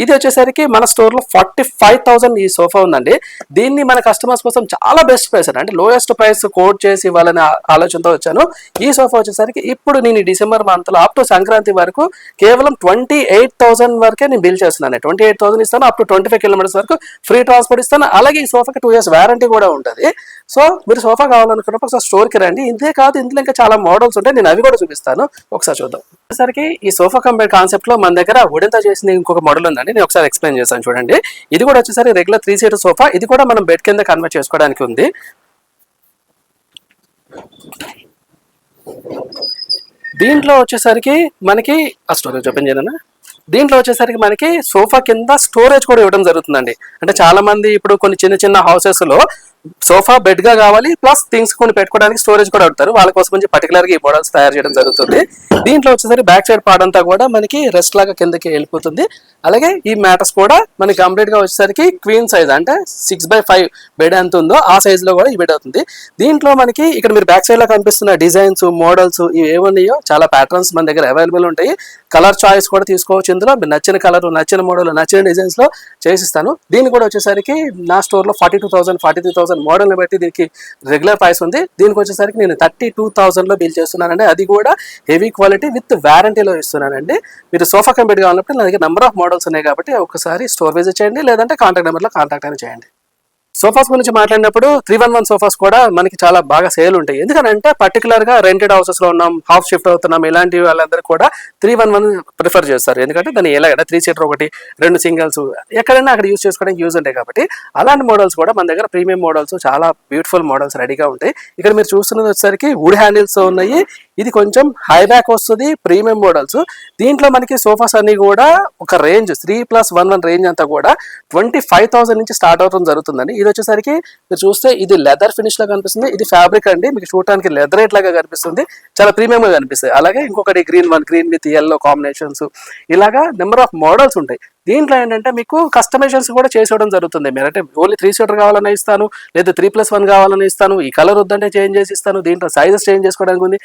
ఇది వచ్చేసరికి మన స్టోర్లో 45,000 ఈ సోఫా ఉందండి. దీన్ని మన కస్టమర్స్ కోసం చాలా బెస్ట్ ప్రైస్ అంటే లోయెస్ట్ ప్రైస్ కోట్ చేసి ఇవ్వాలనే ఆలోచనతో వచ్చాను. ఈ సోఫా వచ్చేసరికి ఇప్పుడు నేను డిసెంబర్ మంత్లో అప్ టు సంక్రాంతి వరకు కేవలం 28,000 వరకే నేను బిల్ చేస్తున్నాను. 28,000 ఇస్తాను. అప్ టు 25 kilometers వరకు ఫ్రీ ట్రాన్స్పోర్ట్ ఇస్తాను. అలాగే ఈ సోఫాకి 2 years వారంటీ కూడా ఉంటుంది. సో మీరు సోఫా కావాలనుకున్నప్పుడు ఒకసారి స్టోర్కి రండి. ఇంతే కాదు, ఇందులో ఇంకా చాలా మోడల్స్ ఉంటాయి, నేను అవి కూడా చూపిస్తాను. ఒకసారి చూద్దాం. వచ్చేసరికి ఈ సోఫా కంపెనీ కాన్సెప్ట్ లో మన దగ్గర వుడెన్తో చేసిన ఇంకొక మోడల్ ఉందండి. నేను ఒకసారి ఎక్స్ప్లెయిన్ చేస్తాను చూడండి. ఇది కూడా వచ్చేసరికి రెగ్యులర్ 3-seater సోఫా. ఇది కూడా మనం బెడ్ కింద కన్వర్ట్ చేసుకోవడానికి ఉంది. దీంట్లో వచ్చేసరికి మనకి ఆ స్టోరేజ్ ఓపెన్ చేయనా, దీంట్లో వచ్చేసరికి మనకి సోఫా కింద స్టోరేజ్ కూడా ఇవ్వడం జరుగుతుందండి. అంటే చాలా మంది ఇప్పుడు కొన్ని చిన్న చిన్న హౌసెస్ లో సోఫా బెడ్ గా కావాలి ప్లస్ థింగ్స్ కొన్ని పెట్టుకోవడానికి స్టోరేజ్ కూడా అడుగుతారు. వాళ్ళ కోసం మంచి పర్టికులర్ గా ఈ మోడల్స్ తయారు చేయడం జరుగుతుంది. దీంట్లో వచ్చేసరికి బ్యాక్ సైడ్ పార్ట్ అంతా కూడా మనకి రెస్ట్ లాగా కిందకి వెళ్ళిపోతుంది. అలాగే ఈ మ్యాటర్స్ కూడా మనకి కంప్లీట్ గా వచ్చేసరికి క్వీన్ సైజ్ అంటే 6x5 బెడ్ ఎంత ఉందో ఆ సైజ్ లో కూడా ఈ బెడ్ అవుతుంది. దీంట్లో మనకి ఇక్కడ మీరు బ్యాక్ సైడ్ లో కనిపిస్తున్న డిజైన్స్, మోడల్స్ ఇవి ఏమున్నాయో చాలా ప్యాటర్న్స్ మన దగ్గర అవైలబుల్ ఉంటాయి. కలర్ చాయిస్ కూడా తీసుకోవచ్చు. ఇందులో మీరు నచ్చిన కలర్, నచ్చిన మోడల్, నచ్చిన డిజైన్స్ లో చేసిస్తాను. దీన్ని కూడా వచ్చేసరికి నా స్టోర్ లో 42,000, 43,000 మోడల్ని బట్టి దీనికి రెగ్యులర్ ప్రైస్ ఉంది. దీనికి వచ్చేసరికి నేను 32,000లో బిల్ చేస్తున్నానండి. అది కూడా హెవీ క్వాలిటీ విత్ వారంటీలో ఇస్తున్నానండి. మీరు సోఫా కంప్లీట్ కావాలంటే నా దగ్గర నెంబర్ ఆఫ్ మోడల్స్ ఉన్నాయి కాబట్టి ఒకసారి స్టోర్ విజిట్ చేయండి, లేదంటే కాంటాక్ట్ నెంబర్లో కాంటాక్ట్ అని చేయండి. సోఫాస్ గురించి మాట్లాడినప్పుడు 311 సోఫాస్ కూడా మనకి చాలా బాగా సేల్ ఉంటాయి. ఎందుకంటే పర్టికులర్గా రెంటెడ్ హౌసెస్లో ఉన్నాం, హాఫ్ షిఫ్ట్ అవుతున్నాం, ఇలాంటి వాళ్ళందరూ కూడా 311 ప్రిఫర్ చేస్తారు. ఎందుకంటే దాన్ని ఎలాగ 3 సీటర్ ఒకటి 2 సింగిల్స్ ఎక్కడైనా అక్కడ యూజ్ చేసుకోవడానికి యూజ్ ఉంటాయి కాబట్టి అలాంటి మోడల్స్ కూడా మన దగ్గర ప్రీమియం మోడల్స్ చాలా బ్యూటిఫుల్ మోడల్స్ రెడీగా ఉంటాయి. ఇక్కడ మీరు చూస్తున్నది వచ్చేసరికి వుడ్ హ్యాండిల్స్ ఉన్నాయి. ఇది కొంచెం హై బ్యాక్ వస్తుంది, ప్రీమియం మోడల్స్. దీంట్లో మనకి సోఫాస్ అన్ని కూడా ఒక రేంజ్ 3+11 రేంజ్ అంతా కూడా 25,000 నుంచి స్టార్ట్ అవడం జరుగుతుందండి. ఇది వచ్చేసరికి మీరు చూస్తే ఇది లెదర్ ఫినిష్ లాగా కనిపిస్తుంది, ఇది ఫ్యాబ్రిక్ అండి. మీకు చూడటానికి లెదరేట్ లాగా కనిపిస్తుంది, చాలా ప్రీమియం గా కనిపిస్తుంది. అలాగే ఇంకొకటి గ్రీన్ విత్ ఎల్లో కాంబినేషన్స్, ఇలాగా నెంబర్ ఆఫ్ మోడల్స్ ఉంటాయి. దీంట్లో ఏంటంటే మీకు కస్టమైజేషన్స్ కూడా చేసేయడం జరుగుతుంది. మీరు అంటే ఓన్లీ 3 సీటర్ కావాలని ఇస్తాను, లేదా 3+1 కావాలని ఇస్తాను, ఈ కలర్ వద్దంటే చేంజ్ చేసి ఇస్తాను, దీంట్లో సైజెస్ చేంజ్ చేసుకోవడానికి ఉంది.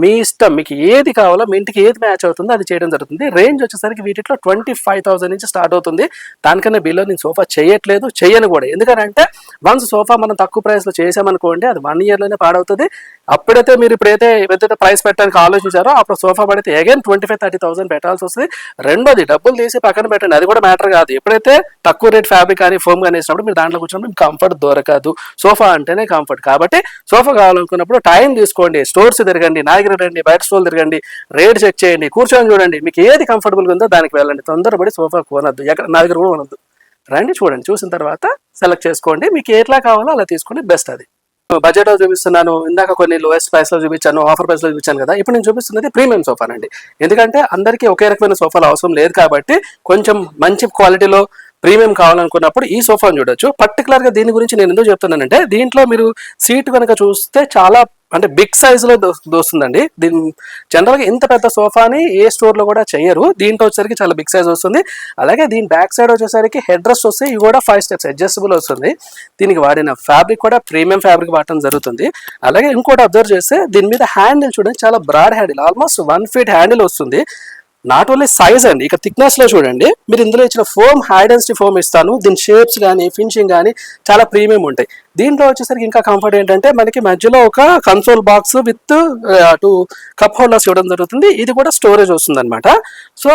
మీ ఇష్టం, మీకు ఏది కావాలో, మీ ఇంటికి ఏది మ్యాచ్ అవుతుందో అది చేయడం జరుగుతుంది. రేంజ్ వచ్చేసరికి వీటిలో 25,000 నుంచి స్టార్ట్ అవుతుంది. దానికన్నా బిలో నేను సోఫా చేయను కూడా. ఎందుకంటే వన్స్ సోఫా మనం తక్కువ ప్రైస్లో చేసామనుకోండి, అది 1 ఇయర్లోనే పాడవుతుంది. అప్పుడైతే మీరు ఇప్పుడైతే ఏదైతే ప్రైస్ పెట్టడానికి ఆలోచించారో అప్పుడు సోఫా పడితే అగైన్ 25,000-30,000 పెట్టాల్సి వస్తుంది. రెండోది డబ్బులు తీసి పక్కన పెట్టండి, అది కూడా మ్యాటర్ కాదు. ఎప్పుడైతే తక్కువ రేట్ ఫ్యాబ్రిక్ కానీ ఫోమ్ కానీ వేసినప్పుడు మీరు దాంట్లో కూర్చున్నప్పుడు మీకు కంఫర్ట్ దొరకదు. సోఫా అంటేనే కంఫర్ట్. కాబట్టి సోఫా కావాలనుకున్నప్పుడు టైం తీసుకోండి, స్టోర్స్ తిరగండి, నా దగ్గర రండి, బయట స్టోర్ తిరగండి, రేట్ చెక్ చేయండి, కూర్చొని చూడండి, మీకు ఏది కంఫర్టబుల్గా ఉందో దానికి వెళ్ళండి. తొందరపడి సోఫా కొనద్దు, ఎక్కడ నా దగ్గర కూడా కొనద్దు. రండి, చూడండి, చూసిన తర్వాత సెలెక్ట్ చేసుకోండి, మీకు ఎట్లా కావాలో అలా తీసుకోండి, బెస్ట్ అది. బడ్జెట్ లో చూపిస్తున్నాను, ఇందాక కొన్ని లోయెస్ట్ ప్రైస్ లో చూపించాను, ఆఫర్ ప్రైస్ లో చూపించాను కదా. ఇప్పుడు నేను చూపిస్తున్నది ప్రీమియం సోఫానండి. ఎందుకంటే అందరికీ ఒకే రకమైన సోఫాలు అవసరం లేదు కాబట్టి కొంచెం మంచి క్వాలిటీలో ప్రీమియం కావాలనుకున్నప్పుడు ఈ సోఫాను చూడొచ్చు. పర్టికులర్ గా దీని గురించి నేను ఎందుకు చెప్తున్నానంటే, దీంట్లో మీరు సీట్ కనుక చూస్తే చాలా అంటే బిగ్ సైజ్ లో దోస్తుందండి. దీని జనరల్ గా ఇంత పెద్ద సోఫాని ఏ స్టోర్ లో కూడా చెయ్యరు. దీంట్లో వచ్చేసరికి చాలా బిగ్ సైజ్ వస్తుంది. అలాగే దీని బ్యాక్ సైడ్ వచ్చేసరికి హెడ్ రెస్ట్ వస్తే ఇవి కూడా 5 స్టెప్స్ అడ్జస్టబుల్ వస్తుంది. దీనికి వాడిన ఫ్యాబ్రిక్ కూడా ప్రీమియం ఫ్యాబ్రిక్ వాడటం జరుగుతుంది. అలాగే ఇంకోటి అబ్జర్వ్ చేస్తే దీని మీద హ్యాండిల్ చూడండి, చాలా broad handle, almost 1 feet handle వస్తుంది. నాట్ ఓన్లీ సైజ్ అండి, ఇక థిక్నెస్ లో చూడండి. మీరు ఇందులో ఇచ్చిన ఫోమ్ హై డెన్సిటీ ఫోమ్ ఇస్తాను. దీని షేప్స్ కానీ ఫినిషింగ్ కానీ చాలా ప్రీమియం ఉంటాయి. దీంట్లో వచ్చేసరికి ఇంకా కంఫర్ట్ ఏంటంటే మనకి మధ్యలో ఒక console box with 2 cup holders ఇవ్వడం జరుగుతుంది. ఇది కూడా స్టోరేజ్ వస్తుంది అనమాట. సో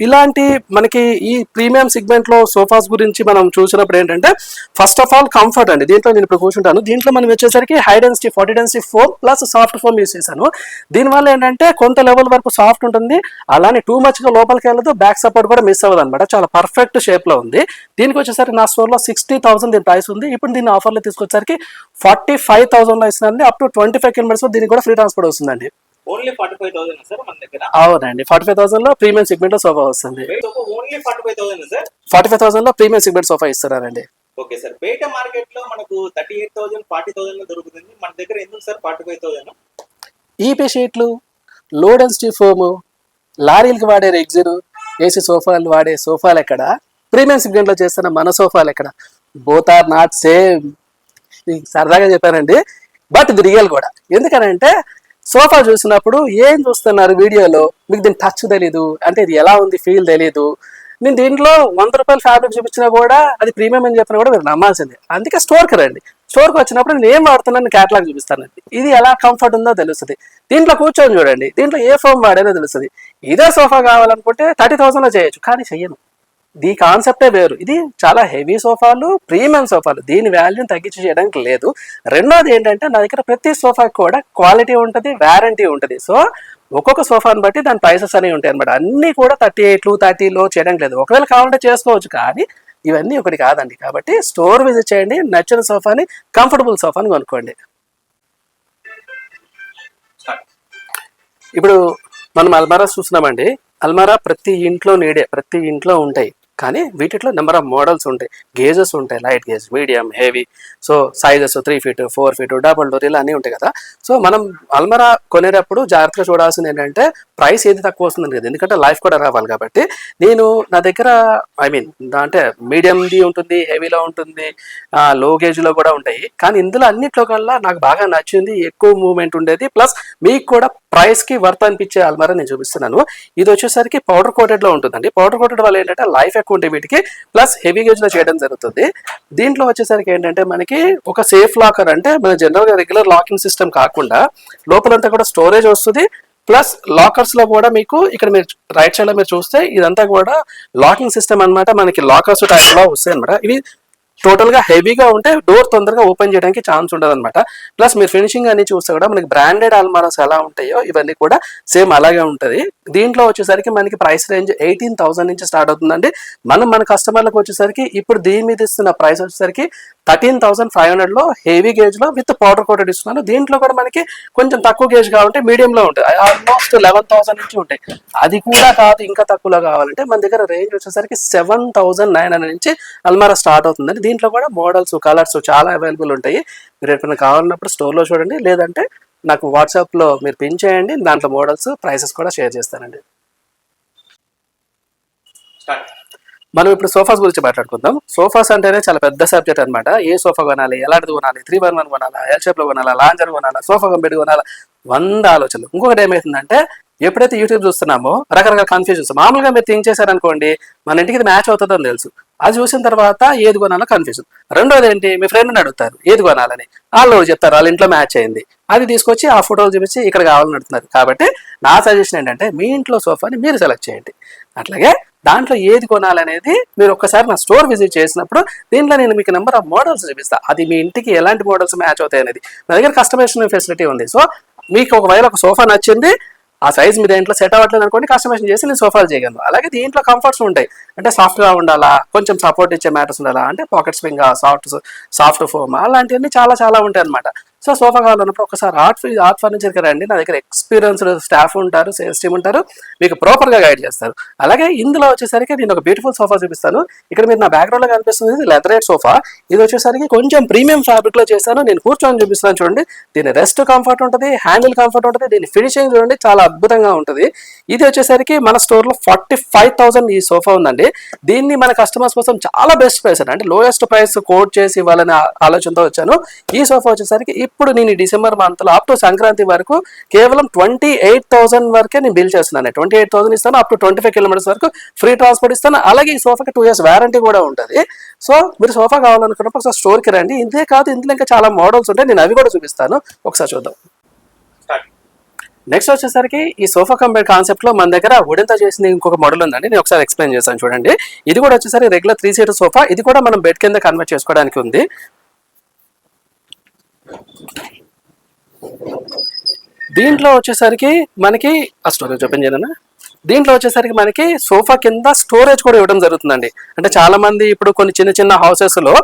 ఇలాంటి మనకి ఈ ప్రీమియం సెగ్మెంట్ లో సోఫాస్ గురించి మనం చూసినప్పుడు ఏంటంటే ఫస్ట్ ఆఫ్ ఆల్ కంఫర్ట్ అండి. దీంట్లో నేను ఇప్పుడు కూర్చుంటాను, దీంట్లో మనం వచ్చేసరికి high density 40 density foam plus soft foam use చేశాను. దీనివల్ల ఏంటంటే కొంత లెవెల్ వరకు సాఫ్ట్ ఉంటుంది, అలానే టూ మచ్ గా లోపలికి వెళ్ళదు, బ్యాక్ సపోర్ట్ కూడా మిస్ అవ్వదు అనమాట. చాలా పర్ఫెక్ట్ షేప్ లో ఉంది. దీనికి వచ్చేసరికి నా స్టోర్ లో 60,000 దీని ప్రైస్ ఉంది. ఇప్పుడు దీన్ని ఆఫర్ లో తీసుకొచ్చేసరికి 45,000 లో ఇస్తుందండి. అప్ టు 25 కిలోమీటర్స్ దీనికి కూడా ఫ్రీ ట్రాన్స్పోర్ట్ వస్తుందండి. ఓన్లీ 45,000 సార్ మన దగ్గర. అవునండి, 45,000 లో ప్రీమియం సెగ్మెంట్ లో సోఫా వస్తుంది. Only 45,000 sir. 45,000 లో ప్రీమియం సెగ్మెంట్ సోఫా ఇస్తున్నారండి. ఓకే సార్, బయట మార్కెట్ లో మనకు 38,000 40,000 లో దొరుకుతుంది, మన దగ్గర ఎందుకు సార్ 45,000? ఈపీ షీట్లు, లో డెన్సిటీ ఫోము, లారీలకు వాడే రెగ్జిన్, ఏసీ సోఫాలు వాడే సోఫాలు ఎక్కడ, ప్రీమియం సెగ్మెంట్ లో చేస్తున్న మన సోఫాలు ఎక్కడ? Both are not same. సరదాగా చెప్పానండి, బట్ ఇది రియల్ కూడా. ఎందుకనంటే సోఫా చూసినప్పుడు ఏం చూస్తున్నారు వీడియోలో, మీకు దీని టచ్ తెలీదు, అంటే ఇది ఎలా ఉంది ఫీల్ తెలీదు. నేను దీంట్లో 100 రూపాయల ఫ్యాబ్రిక్ చూపించినా కూడా అది ప్రీమియం అని చెప్పినా కూడా మీరు నమ్మాల్సిందే. అందుకే స్టోర్కి రండి. స్టోర్కి వచ్చినప్పుడు నేను ఏం వాడుతున్నాను క్యాటలాగ్ చూపిస్తాను, ఇది ఎలా కంఫర్ట్ ఉందో తెలుస్తుంది. దీంట్లో కూర్చొని చూడండి, దీంట్లో ఏ ఫోమ్ వాడేదో తెలుస్తుంది. ఇదే సోఫా కావాలనుకుంటే 30,000 లో చేయొచ్చు, కానీ చెయ్యను. దీ కాన్సెప్టే వేరు. ఇది చాలా హెవీ సోఫాలు, ప్రీమియం సోఫాలు, దీని వాల్యూని తగ్గించి చేయడానికి లేదు. రెండోది ఏంటంటే నా దగ్గర ప్రతి సోఫాకి కూడా క్వాలిటీ ఉంటుంది, వారంటీ ఉంటుంది. సో ఒక్కొక్క సోఫాని బట్టి దాని ప్రైసెస్ అనేవి ఉంటాయి అనమాట. అన్నీ కూడా 38, 30లో చేయడానికి లేదు. ఒకవేళ కావాలంటే చేసుకోవచ్చు, కానీ ఇవన్నీ ఒకటి కాదండి. కాబట్టి స్టోర్ విజిట్ చేయండి, నచ్చిన సోఫాని, కంఫర్టబుల్ సోఫాని కొనుక్కోండి. ఇప్పుడు మనం అల్మారాస్ చూస్తున్నామండి. అల్మారా ప్రతి ఇంట్లో నీడే, ప్రతి ఇంట్లో ఉంటాయి. కానీ వీటిలో నెంబర్ ఆఫ్ మోడల్స్ ఉంటాయి, గేజెస్ ఉంటాయి, light gauge, medium, heavy. So sizes 3 feet, 4 feet, double door ఇలా అన్నీ ఉంటాయి కదా. సో మనం అల్మరా కొనేటప్పుడు జాగ్రత్తగా చూడాల్సింది ఏంటంటే ప్రైస్ ఏది తక్కువ వస్తుంది కదా, ఎందుకంటే లైఫ్ కూడా రావాలి. కాబట్టి నేను నా దగ్గర అంటే మీడియంది ఉంటుంది, హెవీలో ఉంటుంది, లో గేజ్లో కూడా ఉంటాయి. కానీ ఇందులో అన్నిట్లో కల్లా నాకు బాగా నచ్చింది, ఎక్కువ మూవ్మెంట్ ఉండేది, ప్లస్ మీకు కూడా ప్రైస్కి వర్త్ అనిపించే అల్మారా నేను చూపిస్తున్నాను. ఇది వచ్చేసరికి పౌడర్ కోటెడ్లో ఉంటుందండి. పౌడర్ కోటెడ్ వల్ల ఏంటంటే లైఫ్ ఎక్కువ తక్కువ ఉంటాయి వీటికి, ప్లస్ హెవీ గేజ్ లో చేయడం జరుగుతుంది. దీంట్లో వచ్చేసరికి ఏంటంటే మనకి ఒక సేఫ్ లాకర్, అంటే మన జనరల్ గా రెగ్యులర్ లాకింగ్ సిస్టమ్ కాకుండా లోపలంతా కూడా స్టోరేజ్ వస్తుంది. ప్లస్ లాకర్స్ లో కూడా మీకు ఇక్కడ మీరు రైట్ సైడ్ లో మీరు చూస్తే ఇదంతా కూడా లాకింగ్ సిస్టమ్ అన్నమాట. మనకి లాకర్స్ టైప్ లో వస్తాయి అనమాట. ఇవి టోటల్ గా హెవీగా ఉంటే డోర్ తొందరగా ఓపెన్ చేయడానికి ఛాన్స్ ఉండదు అనమాట. ప్లస్ మీరు ఫినిషింగ్ అన్ని చూస్తే కూడా మనకి బ్రాండెడ్ అల్మారాస్ ఎలా ఉంటాయో ఇవన్నీ కూడా సేమ్ అలాగే ఉంటుంది. దీంట్లో వచ్చేసరికి మనకి ప్రైస్ రేంజ్ 18,000 నుంచి స్టార్ట్ అవుతుందండి. మన కస్టమర్లకు వచ్చేసరికి ఇప్పుడు దీని మీద ఇస్తున్న ప్రైస్ వచ్చేసరికి 13,500 లో హెవీ గేజ్ లో విత్ పౌడర్ కోటెడ్ ఇస్తున్నాను. దీంట్లో కూడా మనకి కొంచెం తక్కువ గేజ్ కావాలంటే మీడియం లో ఉంటుంది, ఆల్మోస్ట్ 11,000 నుంచి ఉంటాయి. అది కూడా కాదు ఇంకా తక్కువలో కావాలంటే మన దగ్గర రేంజ్ వచ్చేసరికి 7,900 నుంచి అల్మారా స్టార్ట్ అవుతుందండి. దీంట్లో కూడా మోడల్స్ కలర్స్ చాలా అవైలబుల్ ఉంటాయి. మీరు ఎప్పుడైనా కావాలన్నప్పుడు స్టోర్లో చూడండి, లేదంటే నాకు వాట్సాప్లో మీరు పిన్ చేయండి, దాంట్లో మోడల్స్ ప్రైసెస్ కూడా షేర్ చేస్తానండి. మనం ఇప్పుడు సోఫాస్ గురించి మాట్లాడుకుందాం. సోఫాస్ అంటేనే చాలా పెద్ద సబ్జెక్ట్ అనమాట. ఏ సోఫా కొనాలి, ఎలాంటిది కొనాలి, 3x1 కొనాలా, ఎల్ షేప్ లో కొనాలా, లాంజర్ కొనాలా, సోఫా కంపెనీ కొనాలా, 100 ఆలోచనలు. ఇంకొకటి ఏమవుతుందంటే ఎప్పుడైతే యూట్యూబ్ చూస్తున్నామో రకరకాల కన్ఫ్యూజన్స్. మామూలుగా మీరు థింక్ చేశారనుకోండి, మన ఇంటికి ఇది మ్యాచ్ అవుతుందని తెలుసు, అది చూసిన తర్వాత ఏది కొనాలో కన్ఫ్యూజన్. రెండోది ఏంటి, మీ ఫ్రెండ్ని అడుగుతారు ఏది కొనాలని, వాళ్ళు చెప్తారు వాళ్ళ ఇంట్లో మ్యాచ్ అయింది, అది తీసుకొచ్చి ఆ ఫోటోలు చూపించి ఇక్కడ కావాలని అడుగుతున్నారు. కాబట్టి నా సజెషన్ ఏంటంటే మీ ఇంట్లో సోఫాని మీరు సెలెక్ట్ చేయండి. అట్లాగే దాంట్లో ఏది కొనాలనేది మీరు ఒక్కసారి నా స్టోర్ విజిట్ చేసినప్పుడు దీంట్లో నేను మీకు నెంబర్ ఆఫ్ మోడల్స్ చూపిస్తాను. అది మీ ఇంటికి ఎలాంటి మోడల్స్ మ్యాచ్ అవుతాయి అనేది నా దగ్గర కస్టమైజేషన్ ఫెసిలిటీ ఉంది. సో మీకు ఒకవేళ ఒక సోఫా నచ్చింది, ఆ సైజ్ మీ దేంట్లో సెట్ అవ్వట్లేదు అనుకోండి, కస్టమైజేషన్ చేసి నేను సోఫాలు చేయగలను. అలాగే దీంట్లో కంఫర్ట్స్ ఉంటాయి, అంటే సాఫ్ట్గా ఉండాలా, కొంచెం సపోర్ట్ ఇచ్చే మ్యాటర్స్ ఉండాలా, అంటే పాకెట్ స్ప్రింగ్, సాఫ్ట్ ఫోమ్, అలాంటివన్నీ చాలా చాలా ఉంటాయి అనమాట. సో సోఫా కావాలన్నప్పుడు ఒకసారి ఆర్ట్ ఫర్నిచర్కి రండి. నా దగ్గర ఎక్స్పీరియన్స్డ్ స్టాఫ్ ఉంటారు, సేల్స్ టీమ్ ఉంటారు, మీకు ప్రాపర్గా గైడ్ చేస్తారు. అలాగే ఇందులో వచ్చేసరికి నేను ఒక బ్యూటిఫుల్ సోఫా చూపిస్తాను. ఇక్కడ మీరు నా బ్యాక్గ్రౌండ్లో కనిపిస్తుంది, ఇది లెదరేట్ సోఫా. ఇది వచ్చేసరికి కొంచెం ప్రీమియం ఫ్యాబ్రిక్లో చేస్తాను. నేను కూర్చొని చూపిస్తాను చూడండి. దీని రెస్ట్ కంఫర్ట్ ఉంటుంది, హ్యాండిల్ కంఫర్ట్ ఉంటుంది, దీని ఫినిషింగ్ చూడండి చాలా అద్భుతంగా ఉంటుంది. ఇది వచ్చేసరికి మన స్టోర్లో 45,000 ఈ సోఫా ఉందండి. దీన్ని మన కస్టమర్స్ కోసం చాలా బెస్ట్ ప్రైస్ అంటే లోయెస్ట్ ప్రైస్ కోట్ చేసి ఇవ్వాలనే ఆలోచనతో వచ్చాను. ఈ సోఫా వచ్చేసరికి ఇప్పుడు నేను డిసెంబర్ మంత్లో అప్ టు సంక్రాంతి వరకు కేవలం 28,000 వరకే నేను బిల్ చేస్తున్నాను. 28,000 ఇస్తాను, అప్ టు 25 కిలోమీటర్స్ వరకు ఫ్రీ ట్రాన్స్పోర్ట్ ఇస్తాను. అలాగే ఈ సోఫాకి 2 years వారంటీ కూడా ఉంటుంది. సో మీరు సోఫా కావాలనుకున్నప్పుడు ఒకసారి స్టోర్కి రండి. ఇంతే కాదు, ఇందులో ఇంకా చాలా మోడల్స్ ఉంటాయి, నేను అవి కూడా చూపిస్తాను, ఒకసారి చూద్దాం. నెక్స్ట్ వచ్చేసరికి ఈ సోఫా కంపెనీ కాన్సెప్ట్ లో మన దగ్గర వుడెన్తో చేసిన ఇంకొక మోడల్ ఉందండి. నేను ఒకసారి ఎక్స్ప్లెయిన్ చేస్తాను చూడండి. ఇది కూడా వచ్చేసరికి రెగ్యులర్ 3 seater సోఫా. ఇది కూడా మనం బెడ్ కింద కన్వర్ట్ చేసుకోవడానికి ఉంది. దీంట్లో వచ్చేసరికి మనకి ఆ స్టోరేజ్ ఓపెన్ చేయనా, దీంట్లో వచ్చేసరికి మనకి సోఫా కింద స్టోరేజ్ కూడా ఇవ్వడం జరుగుతుందండి. అంటే చాలా మంది ఇప్పుడు కొన్ని చిన్న చిన్న హౌసెస్ లో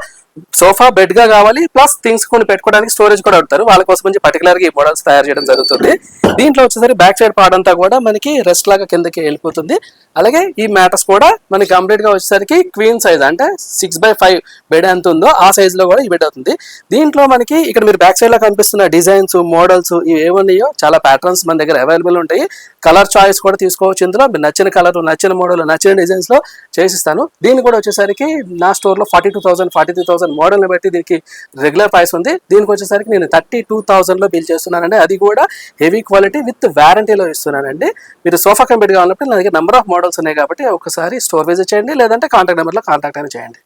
సోఫా బెడ్ గా కావాలి, ప్లస్ థింగ్స్ కొన్ని పెట్టుకోవడానికి స్టోరేజ్ కూడా అడుగుతారు. వాళ్ళ కోసం మంచి పర్టికులర్ గా ఈ మోడల్స్ తయారు చేయడం జరుగుతుంది. దీంట్లో వచ్చేసరికి బ్యాక్ సైడ్ పార్ట్ అంతా కూడా మనకి రెస్ట్ లాగా కిందకి వెళ్ళిపోతుంది. అలాగే ఈ మ్యాటర్స్ కూడా మనకి కంప్లీట్ గా వచ్చేసరికి క్వీన్ సైజ్, అంటే 6x5 బెడ్ ఎంత ఉందో ఆ సైజ్ లో కూడా ఈ బెడ్ అవుతుంది. దీంట్లో మనకి ఇక్కడ మీరు బ్యాక్ సైడ్ లో కనిపిస్తున్న డిజైన్స్, మోడల్స్ ఇవి ఏమున్నాయో చాలా ప్యాటర్న్స్ మన దగ్గర అవైలబుల్ ఉంటాయి. కలర్ చాయిస్ కూడా తీసుకోవచ్చు. ఇందులో మీరు నచ్చిన కలర్, నచ్చిన మోడల్, నచ్చిన డిజైన్స్ లో చేసిస్తాను. దీన్ని కూడా వచ్చేసరికి నా స్టోర్ లో 42,000 43,000 మోడల్ ని బట్టి దీనికి రెగ్యులర్ ప్రైస్ ఉంది. దీనికి వచ్చేసరికి నేను 32,000 లో బిల్ చేస్తున్నానండి. అది కూడా హెవీ క్వాలిటీ విత్ వారంటీలో ఇస్తున్నానండి. మీరు సోఫా కంప్లీట్ కావాలంటే నా దగ్గర నెంబర్ ఆఫ్ మోడల్స్ ఉన్నాయి కాబట్టి ఒకసారి స్టోర్ విజిట్ చేయండి, లేదంటే కాంటాక్ట్ నెంబర్లో కాంటాక్ట్ అని చేయండి.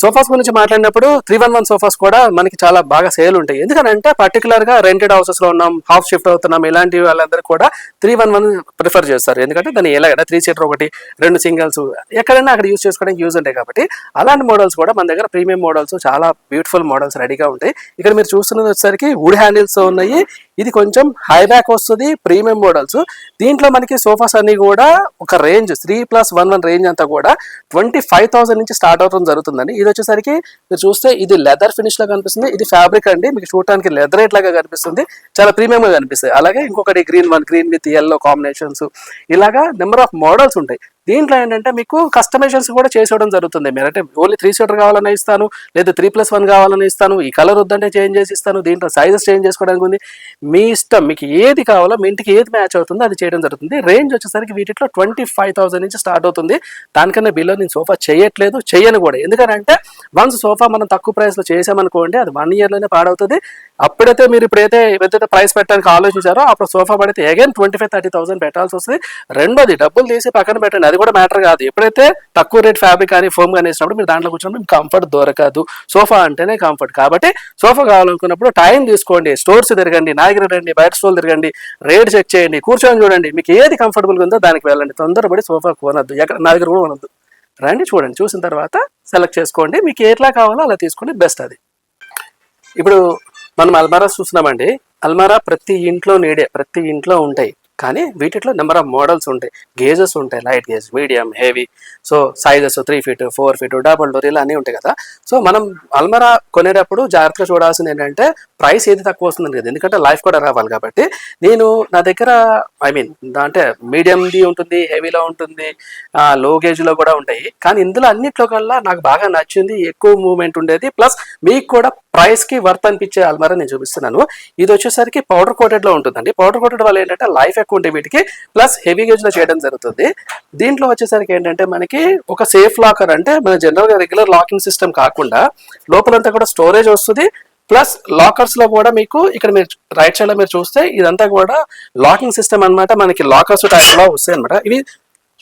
సోఫాస్ గురించి మాట్లాడినప్పుడు 311 సోఫాస్ కూడా మనకి చాలా బాగా సేల్ ఉంటాయి. ఎందుకంటే పర్టికులర్ గా రెంటెడ్ హౌసెస్ లో ఉన్నాం, హాఫ్ షిఫ్ట్ అవుతున్నాం, ఇలాంటి వాళ్ళందరూ కూడా 311 ప్రిఫర్ చేస్తారు. ఎందుకంటే దాన్ని ఎలాగైనా 3 seater ఒకటి, 2 singles ఎక్కడైనా అక్కడ యూజ్ చేసుకోవడానికి యూజ్ ఉంటాయి. కాబట్టి అలాంటి మోడల్స్ కూడా మన దగ్గర ప్రీమియం మోడల్స్, చాలా బ్యూటిఫుల్ మోడల్స్ రెడీగా ఉంటాయి. ఇక్కడ మీరు చూస్తున్నది వచ్చేసరికి వుడ్ హ్యాండిల్స్ ఉన్నాయి. ఇది కొంచెం హై బ్యాక్ వస్తుంది, ప్రీమియం మోడల్స్. దీంట్లో మనకి సోఫాస్ అన్ని కూడా ఒక రేంజ్ 3+1 రేంజ్ అంతా కూడా 25,000 నుంచి స్టార్ట్ అవడం జరుగుతుందండి. ఇది వచ్చేసరికి మీరు చూస్తే ఇది లెదర్ ఫినిష్ లా కనిపిస్తుంది. ఇది ఫ్యాబ్రిక్ అండి, మీకు చూడటానికి లెదరేట్ లాగా కనిపిస్తుంది, చాలా ప్రీమియం గా కనిపిస్తుంది. అలాగే ఇంకొకటి గ్రీన్ విత్ ఎల్లో కాంబినేషన్స్, ఇలాగా నెంబర్ ఆఫ్ మోడల్స్ ఉంటాయి. దీంట్లో ఏంటంటే మీకు కస్టమైజేషన్స్ కూడా చేసేయడం జరుగుతుంది. మీరంటే ఓన్లీ 3 సీటర్ కావాలని ఇస్తాను, లేదా 3+1 కావాలని ఇస్తాను, ఈ కలర్ వద్దంటే చేంజ్ చేసి ఇస్తాను, దీంట్లో సైజెస్ చేంజ్ చేసుకోవడానికి ఉంది. మీ ఇష్టం, మీకు ఏది కావాలో, మీ ఇంటికి ఏది మ్యాచ్ అవుతుందో అది చేయడం జరుగుతుంది. రేంజ్ వచ్చేసరికి వీటిలో 25,000 నుంచి స్టార్ట్ అవుతుంది. దానికన్నా బిలో నేను సోఫా చేయట్లేదు, చేయను కూడా. ఎందుకంటే వన్స్ సోఫా మనం తక్కువ ప్రైస్లో చేసామనుకోండి, అది 1 ఇయర్లోనే పాడవుతుంది. అప్పుడైతే మీరు ఇప్పుడైతే ఏదైతే ప్రైస్ పెట్టడానికి ఆలోచించారో అప్పుడు సోఫా పడితే అగైన్ 25,000-30,000 పెట్టాల్సి వస్తుంది. రెండోది డబ్బులు తీసి పక్కన పెట్టండి, అది కూడా మ్యాటర్ కాదు. ఎప్పుడైతే తక్కువ రేట్ ఫ్యాబ్రిక్ కానీ ఫోమ్ కానీ వేసినప్పుడు మీరు దాంట్లో కూర్చున్నప్పుడు మీకు కంఫర్ట్ దొరకదు. సోఫా అంటేనే కంఫర్ట్. కాబట్టి సోఫా కావాలనుకున్నప్పుడు టైం తీసుకోండి, స్టోర్స్ తిరగండి, నాయకులు రండి, బయట స్టోర్లు తిరగండి, రేట్ చెక్ చేయండి, కూర్చొని చూడండి, మీకు ఏది కంఫర్టబుల్గా ఉందో దానికి వెళ్ళండి. తొందరపడి సోఫా కొనద్దు, ఎక్కడ నా దగ్గర కూడా కొనద్దు. రండి, చూడండి, చూసిన తర్వాత సెలెక్ట్ చేసుకోండి, మీకు ఎట్లా కావాలో అలా తీసుకోండి, బెస్ట్ అది. ఇప్పుడు మనం అల్మారా చూస్తున్నామండి. అల్మారా ప్రతి ఇంట్లో నీడే, ప్రతి ఇంట్లో ఉంటాయి. కానీ వీటిలో నెంబర్ ఆఫ్ మోడల్స్ ఉంటాయి, గేజెస్ ఉంటాయి, light gauge, medium, heavy. So sizes 3 feet, 4 feet, double door ఇలా అన్నీ ఉంటాయి కదా. సో మనం అల్మారా కొనేటప్పుడు జాగ్రత్తగా చూడాల్సింది ఏంటంటే ప్రైస్ ఏది తక్కువ వస్తుంది కదా, ఎందుకంటే లైఫ్ కూడా రావాలి. కాబట్టి నేను నా దగ్గర అంటే మీడియంది ఉంటుంది, హెవీలో ఉంటుంది, లో గేజ్లో కూడా ఉంటాయి. కానీ ఇందులో అన్నిట్లో కల్లా నాకు బాగా నచ్చింది, ఎక్కువ మూవ్మెంట్ ఉండేది, ప్లస్ మీకు కూడా ప్రైస్కి వర్త్ అనిపించే అల్మారా నేను చూపిస్తున్నాను. ఇది వచ్చేసరికి పౌడర్ కోటెడ్లో ఉంటుందండి. పౌడర్ కోటెడ్ వల్ల ఏంటంటే లైఫ్ ఎక్కువ ఉంటాయి వీటికి, ప్లస్ హెవీ గేజ్లో చేయడం జరుగుతుంది. దీంట్లో వచ్చేసరికి ఏంటంటే మనకి ఒక సేఫ్ లాకర్, అంటే మన జనరల్గా రెగ్యులర్ లాకింగ్ సిస్టమ్ కాకుండా లోపలంతా కూడా స్టోరేజ్ వస్తుంది. ప్లస్ లాకర్స్ లో కూడా మీకు ఇక్కడ మీరు రైట్ సైడ్ లో మీరు చూస్తే ఇదంతా కూడా లాకింగ్ సిస్టమ్ అనమాట. మనకి లాకర్స్ టైప్ లో వస్తాయి అనమాట. ఇవి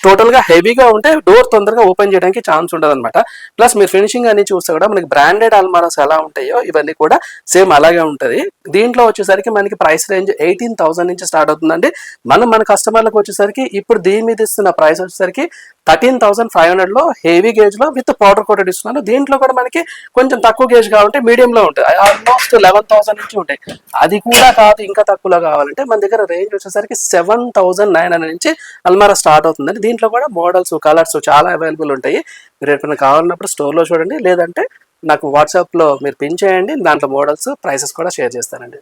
టోటల్ గా హెవీగా ఉంటే డోర్ తొందరగా ఓపెన్ చేయడానికి ఛాన్స్ ఉండదు అనమాట. ప్లస్ మీరు ఫినిషింగ్ అన్ని చూస్తే కూడా మనకి బ్రాండెడ్ అల్మారాస్ ఎలా ఉంటాయో ఇవన్నీ కూడా సేమ్ అలాగే ఉంటుంది. దీంట్లో వచ్చేసరికి మనకి ప్రైస్ రేంజ్ 18,000 నుంచి స్టార్ట్ అవుతుందండి. మన కస్టమర్లకు వచ్చేసరికి ఇప్పుడు దీని మీద ఇస్తున్న ప్రైస్ వచ్చేసరికి 13,500 లో హెవీ గేజ్ లో విత్ పౌడర్ కోటెడ్ ఇస్తున్నాను. దీంట్లో కూడా మనకి కొంచెం తక్కువ గేజ్ కావాలంటే మీడియం లో ఉంటుంది, ఆల్మోస్ట్ 11,000 నుంచి ఉంటాయి. అది కూడా కాదు, ఇంకా తక్కువలో కావాలంటే మన దగ్గర రేంజ్ వచ్చేసరికి 7,900 నుంచి అల్మారా స్టార్ట్ అవుతుందండి. దీంట్లో కూడా మోడల్స్, కలర్స్ చాలా అవైలబుల్ ఉంటాయి. మీరు ఎప్పుడైనా కావాలన్నప్పుడు స్టోర్లో చూడండి, లేదంటే నాకు వాట్సాప్లో మీరు పిన్ చేయండి, దాంట్లో మోడల్స్, ప్రైసెస్ కూడా షేర్ చేస్తానండి.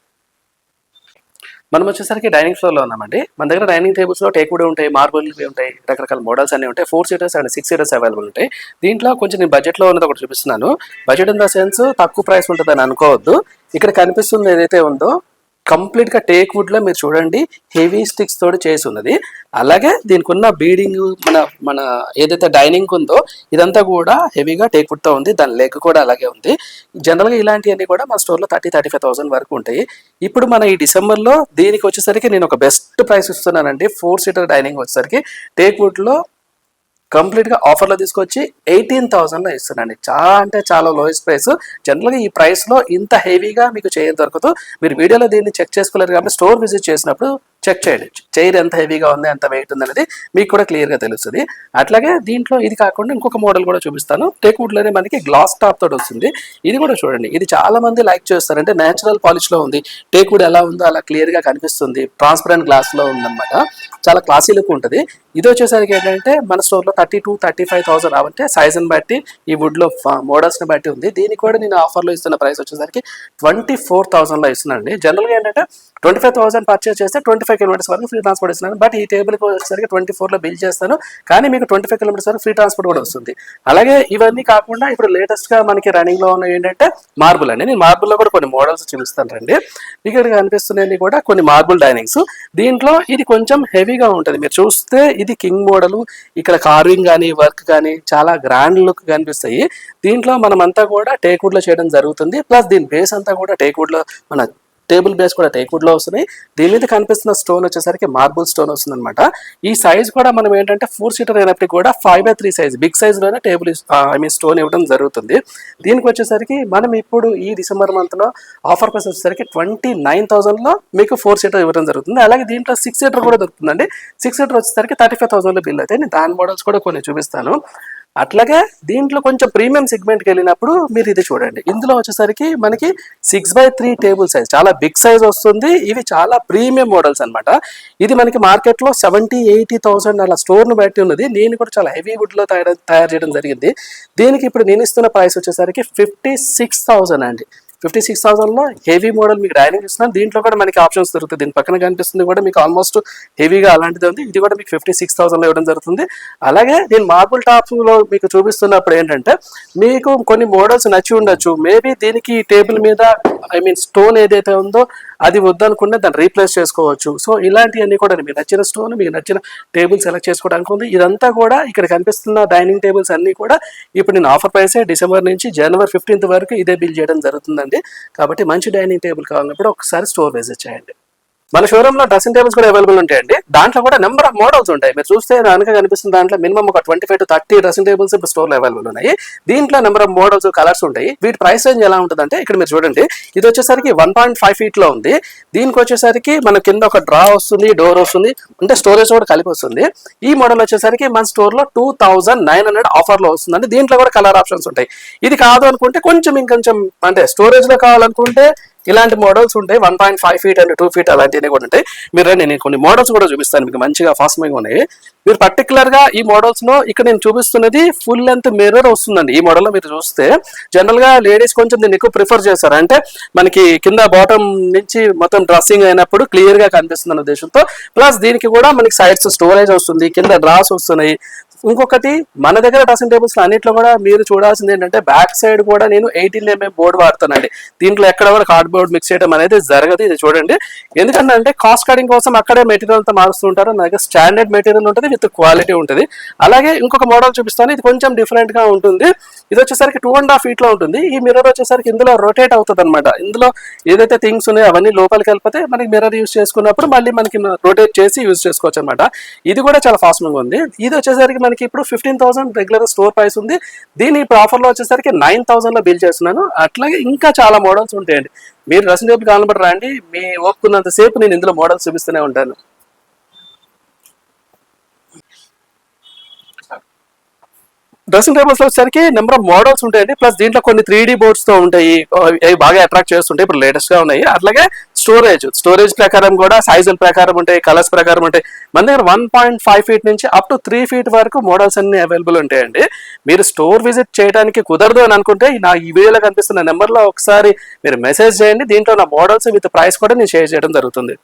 మనం వచ్చేసరికి డైనింగ్ ఫ్లోర్లో ఉన్నామండి. మన దగ్గర డైనింగ్ టేబుల్స్లో టేక్వుడ్ ఉంటాయి, మార్బుల్ ఉంటాయి, రకరకాల మోడల్స్ అన్నీ ఉంటాయి. 4 సీటర్స్ అండ్ 6 సీటర్స్ అవైలబుల్ ఉంటాయి. దీంట్లో కొంచెం నేను బడ్జెట్లో ఉన్నది ఒకటి చూపిస్తున్నాను. బడ్జెట్ ఇన్ ద సెన్స్ తక్కువ ప్రైస్ ఉంటుందని అనుకోవద్దు. ఇక్కడ కనిపిస్తుంది ఏదైతే ఉందో కంప్లీట్గా టేక్ వుడ్లో మీరు చూడండి, హెవీ స్టిక్స్ తోటి చేసి ఉన్నది. అలాగే దీనికి ఉన్న బీడింగ్, మన ఏదైతే డైనింగ్ ఉందో ఇదంతా కూడా హెవీగా టేక్ వుడ్తో ఉంది. దాని లెగ్ కూడా అలాగే ఉంది. జనరల్గా ఇలాంటివన్నీ కూడా మన స్టోర్లో 30,000-35,000 వరకు ఉంటాయి. ఇప్పుడు మన ఈ డిసెంబర్లో దీనికి వచ్చేసరికి నేను ఒక బెస్ట్ ప్రైస్ ఇస్తున్నానండి. 4 సీటర్ డైనింగ్ వచ్చేసరికి టేక్ వుడ్లో కంప్లీట్గా ఆఫర్లో తీసుకొచ్చి 18,000లో ఇస్తున్నాండి. చాలా అంటే చాలా లోయెస్ట్ ప్రైస్. జనరల్గా ఈ ప్రైస్లో ఇంత హెవీగా మీకు చేయని దొరకదు. మీరు వీడియోలో దీన్ని చెక్ చేసుకోలేరు కాబట్టి స్టోర్ విజిట్ చేసినప్పుడు చెక్ చేయండి, చైర్ ఎంత హెవీగా ఉంది, ఎంత వెయిట్ ఉంది అనేది మీకు కూడా క్లియర్గా తెలుస్తుంది. అట్లాగే దీంట్లో ఇది కాకుండా ఇంకొక మోడల్ కూడా చూపిస్తాను. టేక్ వుడ్లోనే మనకి గ్లాస్ టాప్ తోటి వస్తుంది. ఇది కూడా చూడండి, ఇది చాలా మంది లైక్ చేస్తారు. అంటే నేచురల్ పాలిష్లో ఉంది, టేక్ వుడ్ ఎలా ఉందో అలా క్లియర్గా కనిపిస్తుంది, ట్రాన్స్పరెంట్ గ్లాస్లో ఉందన్నమాట. చాలా క్లాసీ లుక్ ఉంటుంది. ఇది వచ్చేసరికి ఏంటంటే మన స్టోర్లో 32,000-35,000 రావంటే సైజుని బట్టి ఈ వుడ్లో మోడల్స్ని బట్టి ఉంది. దీనికి కూడా నేను ఆఫర్లో ఇస్తున్న ప్రైస్ వచ్చేసరికి 24,000లో ఇస్తున్నానండి. జనరల్గా ఏంటంటే 25,000 పర్చేస్ చేస్తే 25 కిలోమీటర్స్ వరకు ఫ్రీ ట్రాన్స్పోర్ట్ ఇస్తున్నాను. బట్ ఈ టేబుల్కి వచ్చేసరికి 24లో బిల్ చేస్తాను, కానీ మీకు 25 కిలోమీటర్స్ వరకు ఫ్రీ ట్రాన్స్పోర్ట్ కూడా వస్తుంది. అలాగే ఇవన్నీ కాకుండా ఇప్పుడు లేటెస్ట్గా మనకి రన్నింగ్లో ఉన్న ఏంటంటే మార్బుల్ అండి. నేను మార్బుల్లో కూడా కొన్ని మోడల్స్ చూపిస్తాను రండి. ఇక్కడ కనిపిస్తున్నాయి కూడా కొన్ని మార్బుల్ డైనింగ్స్. దీంట్లో ఇది కొంచెం హెవీగా ఉంటుంది. మీరు చూస్తే ఇది కింగ్ మోడల్, ఇక్కడ కార్వింగ్ కానీ వర్క్ కానీ చాలా గ్రాండ్ లుక్ కనిపిస్తాయి. దీంట్లో మనమంతా కూడా టేక్ వుడ్లో చేయడం జరుగుతుంది. ప్లస్ దీని బేస్ అంతా కూడా టేక్ వుడ్లో, మన టేబుల్ బేస్ కూడా టేక్ వుడ్లో వస్తున్నాయి. దీని మీద కనిపిస్తున్న స్టోన్ వచ్చేసరికి మార్బుల్ స్టోన్ వస్తుంది అనమాట. ఈ సైజ్ కూడా మనం ఏంటంటే 4 సీటర్ అయినప్పటికీ కూడా 5/3 సైజ్, బిగ్ సైజ్లోనే టేబుల్ స్టోన్ ఇవ్వడం జరుగుతుంది. దీనికి వచ్చేసరికి మనం ఇప్పుడు ఈ డిసెంబర్ మంత్లో ఆఫర్ ప్రైస్ వచ్చేసరికి 29,000లో మీకు 4 సీటర్ ఇవ్వడం జరుగుతుంది. అలాగే దీంట్లో 6 సీటర్ కూడా దొరుకుతుందండి. 6 సీటర్ వచ్చేసరికి 35,000లో బిల్ అయితే నేను దాని మోడల్స్ కూడా కొన్ని చూపిస్తాను. అట్లాగే దీంట్లో కొంచెం ప్రీమియం సెగ్మెంట్కి వెళ్ళినప్పుడు మీరు ఇది చూడండి. ఇందులో వచ్చేసరికి మనకి 6/3 టేబుల్ సైజ్, చాలా బిగ్ సైజ్ వస్తుంది. ఇవి చాలా ప్రీమియం మోడల్స్ అనమాట. ఇది మనకి మార్కెట్లో 70,000-80,000 అలా స్టోర్ను బట్టి ఉన్నది. నేను కూడా చాలా హెవీ వుడ్లో తయారు చేయడం జరిగింది. దీనికి ఇప్పుడు నేను ఇస్తున్న ప్రైస్ వచ్చేసరికి 56,000 అండి. 56,000లో హెవీ మోడల్ మీకు డైనింగ్ ఇస్తున్నాను. దీంట్లో కూడా మనకి ఆప్షన్స్ దొరుకుతాయి. దీని పక్కన కనిపిస్తుంది కూడా మీకు ఆల్మోస్ట్ హెవీగా అలాంటిది ఉంది. ఇది కూడా మీకు 56,000లో ఇవ్వడం జరుగుతుంది. అలాగే నేను మార్బుల్ టాప్స్ లో మీకు చూపిస్తున్నప్పుడు ఏంటంటే మీకు కొన్ని మోడల్స్ నచ్చి ఉండొచ్చు. మేబీ దీనికి టేబుల్ మీద స్టోన్ ఏదైతే ఉందో అది వద్దనుకుంటే దాన్ని రీప్లేస్ చేసుకోవచ్చు. సో ఇలాంటివన్నీ కూడా మీకు నచ్చిన స్టోన్, మీకు నచ్చిన టేబుల్ సెలెక్ట్ చేసుకోవడానికి ఉంది. ఇదంతా కూడా ఇక్కడ కనిపిస్తున్న డైనింగ్ టేబుల్స్ అన్ని కూడా ఇప్పుడు నేను ఆఫర్ ప్రైసే డిసెంబర్ నుంచి జనవరి 15th వరకు ఇదే బిల్ చేయడం జరుగుతుందండి. కాబట్టి మంచి డైనింగ్ టేబుల్ కావాలన్నప్పుడు ఒకసారి స్టోర్ విజిట్ చేయండి. మన షోరూమ్ లో డ్రెస్సింగ్ టేబుల్స్ కూడా అవైలబుల్ ఉంటాయండి. దాంట్లో కూడా నెంబర్ ఆఫ్ మోడల్స్ ఉంటాయి. మీరు చూస్తే వెనక కనిపిస్తున్న దాంట్లో మినిమం ఒక 25 to 30 డ్రెస్సింగ్ టేబుల్స్ ఇప్పుడు స్టోర్ లో అవైలబుల్ ఉన్నాయి. దీంట్లో నెంబర్ ఆఫ్ మోడల్స్, కలర్స్ ఉంటాయి. వీటి ప్రైస్ రేంజ్ ఎలా ఉంటుందంటే ఇక్కడ మీరు చూడండి, ఇది వచ్చేసరికి 1.5 feet లో ఉంది. దీనికి వచ్చేసరికి మన కింద ఒక డ్రా వస్తుంది, డోర్ వస్తుంది, అంటే స్టోరేజ్ కూడా కలిపి వస్తుంది. ఈ మోడల్ వచ్చేసరికి మన స్టోర్ లో 2,900 ఆఫర్ లో వస్తుందండి. దీంట్లో కూడా కలర్ ఆప్షన్స్ ఉంటాయి. ఇది కాదు అనుకుంటే కొంచెం ఇంకొంచెం అంటే స్టోరేజ్ లో కావాలనుకుంటే ఇలాంటి మోడల్స్ ఉంటాయి. 1.5 feet అండ్ 2 feet అలాంటివి కూడా ఉంటాయి. మీరు రండి, నేను కొన్ని మోడల్స్ కూడా చూపిస్తాను మీకు, మంచిగా ఫాస్టింగ్ ఉన్నాయి. మీరు పర్టికులర్ గా ఈ మోడల్స్ లో ఇక్కడ నేను చూపిస్తున్నది ఫుల్ లెంత్ మిర్రర్ వస్తుందండి. ఈ మోడల్ లో మీరు చూస్తే జనరల్ గా లేడీస్ కొంచెం దీన్ని ఎక్కువ ప్రిఫర్ చేస్తారు. అంటే మనకి కింద బాటమ్ నుంచి మొత్తం డ్రెస్సింగ్ అయినప్పుడు క్లియర్ గా కనిపిస్తుంది అన్న ఉద్దేశంతో. ప్లస్ దీనికి కూడా మనకి సైడ్స్ స్టోరేజ్ వస్తుంది, కింద డ్రాస్ వస్తున్నాయి. ఇంకొకటి మన దగ్గర డ్రెస్సింగ్ టేబుల్స్ అన్నింటిలో కూడా మీరు చూడాల్సింది ఏంటంటే బ్యాక్ సైడ్ కూడా నేను 18mm బోర్డు వాడుతానండి. దీంట్లో ఎక్కడ కూడా కార్డ్బోర్డ్ మిక్స్ చేయడం అనేది జరగదు. ఇది చూడండి, ఎందుకంటే కాస్ట్ కటింగ్ కోసం అక్కడే మెటీరియల్ అంతా మారుస్తుంటారు. నా దగ్గర స్టాండర్డ్ మెటీరియల్ ఉంటుంది, విత్ క్వాలిటీ ఉంటుంది. అలాగే ఇంకొక మోడల్ చూపిస్తాను, ఇది కొంచెం డిఫరెంట్ గా ఉంటుంది. ఇది వచ్చేసరికి 2.5 feet లో ఉంటుంది. ఈ మిర్రర్ వచ్చేసరికి ఇందులో రొటేట్ అవుతుంది అనమాట. ఇందులో ఏదైతే థింగ్స్ ఉన్నాయో అవన్నీ లోపలికి వెళ్ళిపోతే మనకి మిర్రర్ యూజ్ చేసుకున్నప్పుడు మళ్ళీ మనకి రొటేట్ చేసి యూజ్ చేసుకోవచ్చు అనమాట. ఇది కూడా చాలా ఫాస్టింగ్ ఉంది. ఇది వచ్చేసరికి మనకి ఇప్పుడు 15,000 రెగ్యులర్ స్టోర్ ప్రైస్ ఉంది. దీని ఇప్పుడు ఆఫర్ లో వచ్చేసరికి 9,000 లో బిల్ చేస్తున్నాను. అట్లాగే ఇంకా చాలా మోడల్స్ ఉంటాయండి. మీరు డ్రెస్సింగ్ టేబుల్ కావాలన్నప్పుడు రండి, మీ ఓపుకున్నంత సేపు నేను ఇందులో మోడల్స్ చూపిస్తూనే ఉంటాను. డ్రెస్సింగ్ టేబుల్స్ వచ్చేసరికి నెంబర్ ఆఫ్ మోడల్స్ ఉంటాయండి. ప్లస్ దీంట్లో కొన్ని 3D బోర్డ్స్ తో ఉంటాయి, అవి బాగా అట్రాక్ట్ చేస్తుంటాయి. ఇప్పుడు లేటెస్ట్ గా ఉన్నాయి. అట్లాగే స్టోరేజ్ ప్రకారం కూడా సైజుల ప్రకారం ఉంటాయి, కలర్స్ ప్రకారం ఉంటాయి. మన దగ్గర 1.5 feet నుంచి అప్ టు 3 feet వరకు మోడల్స్ అన్ని అవైలబుల్ ఉంటాయండి. మీరు స్టోర్ విజిట్ చేయడానికి కుదరదు అని అనుకుంటే నా ఈ వీడియోలో కనిపిస్తున్న నెంబర్ లో ఒకసారి మీరు మెసేజ్ చేయండి. దీంట్లో నా మోడల్స్ విత్ ప్రైస్ కూడా నేను షేర్ చేయడం జరుగుతుంది.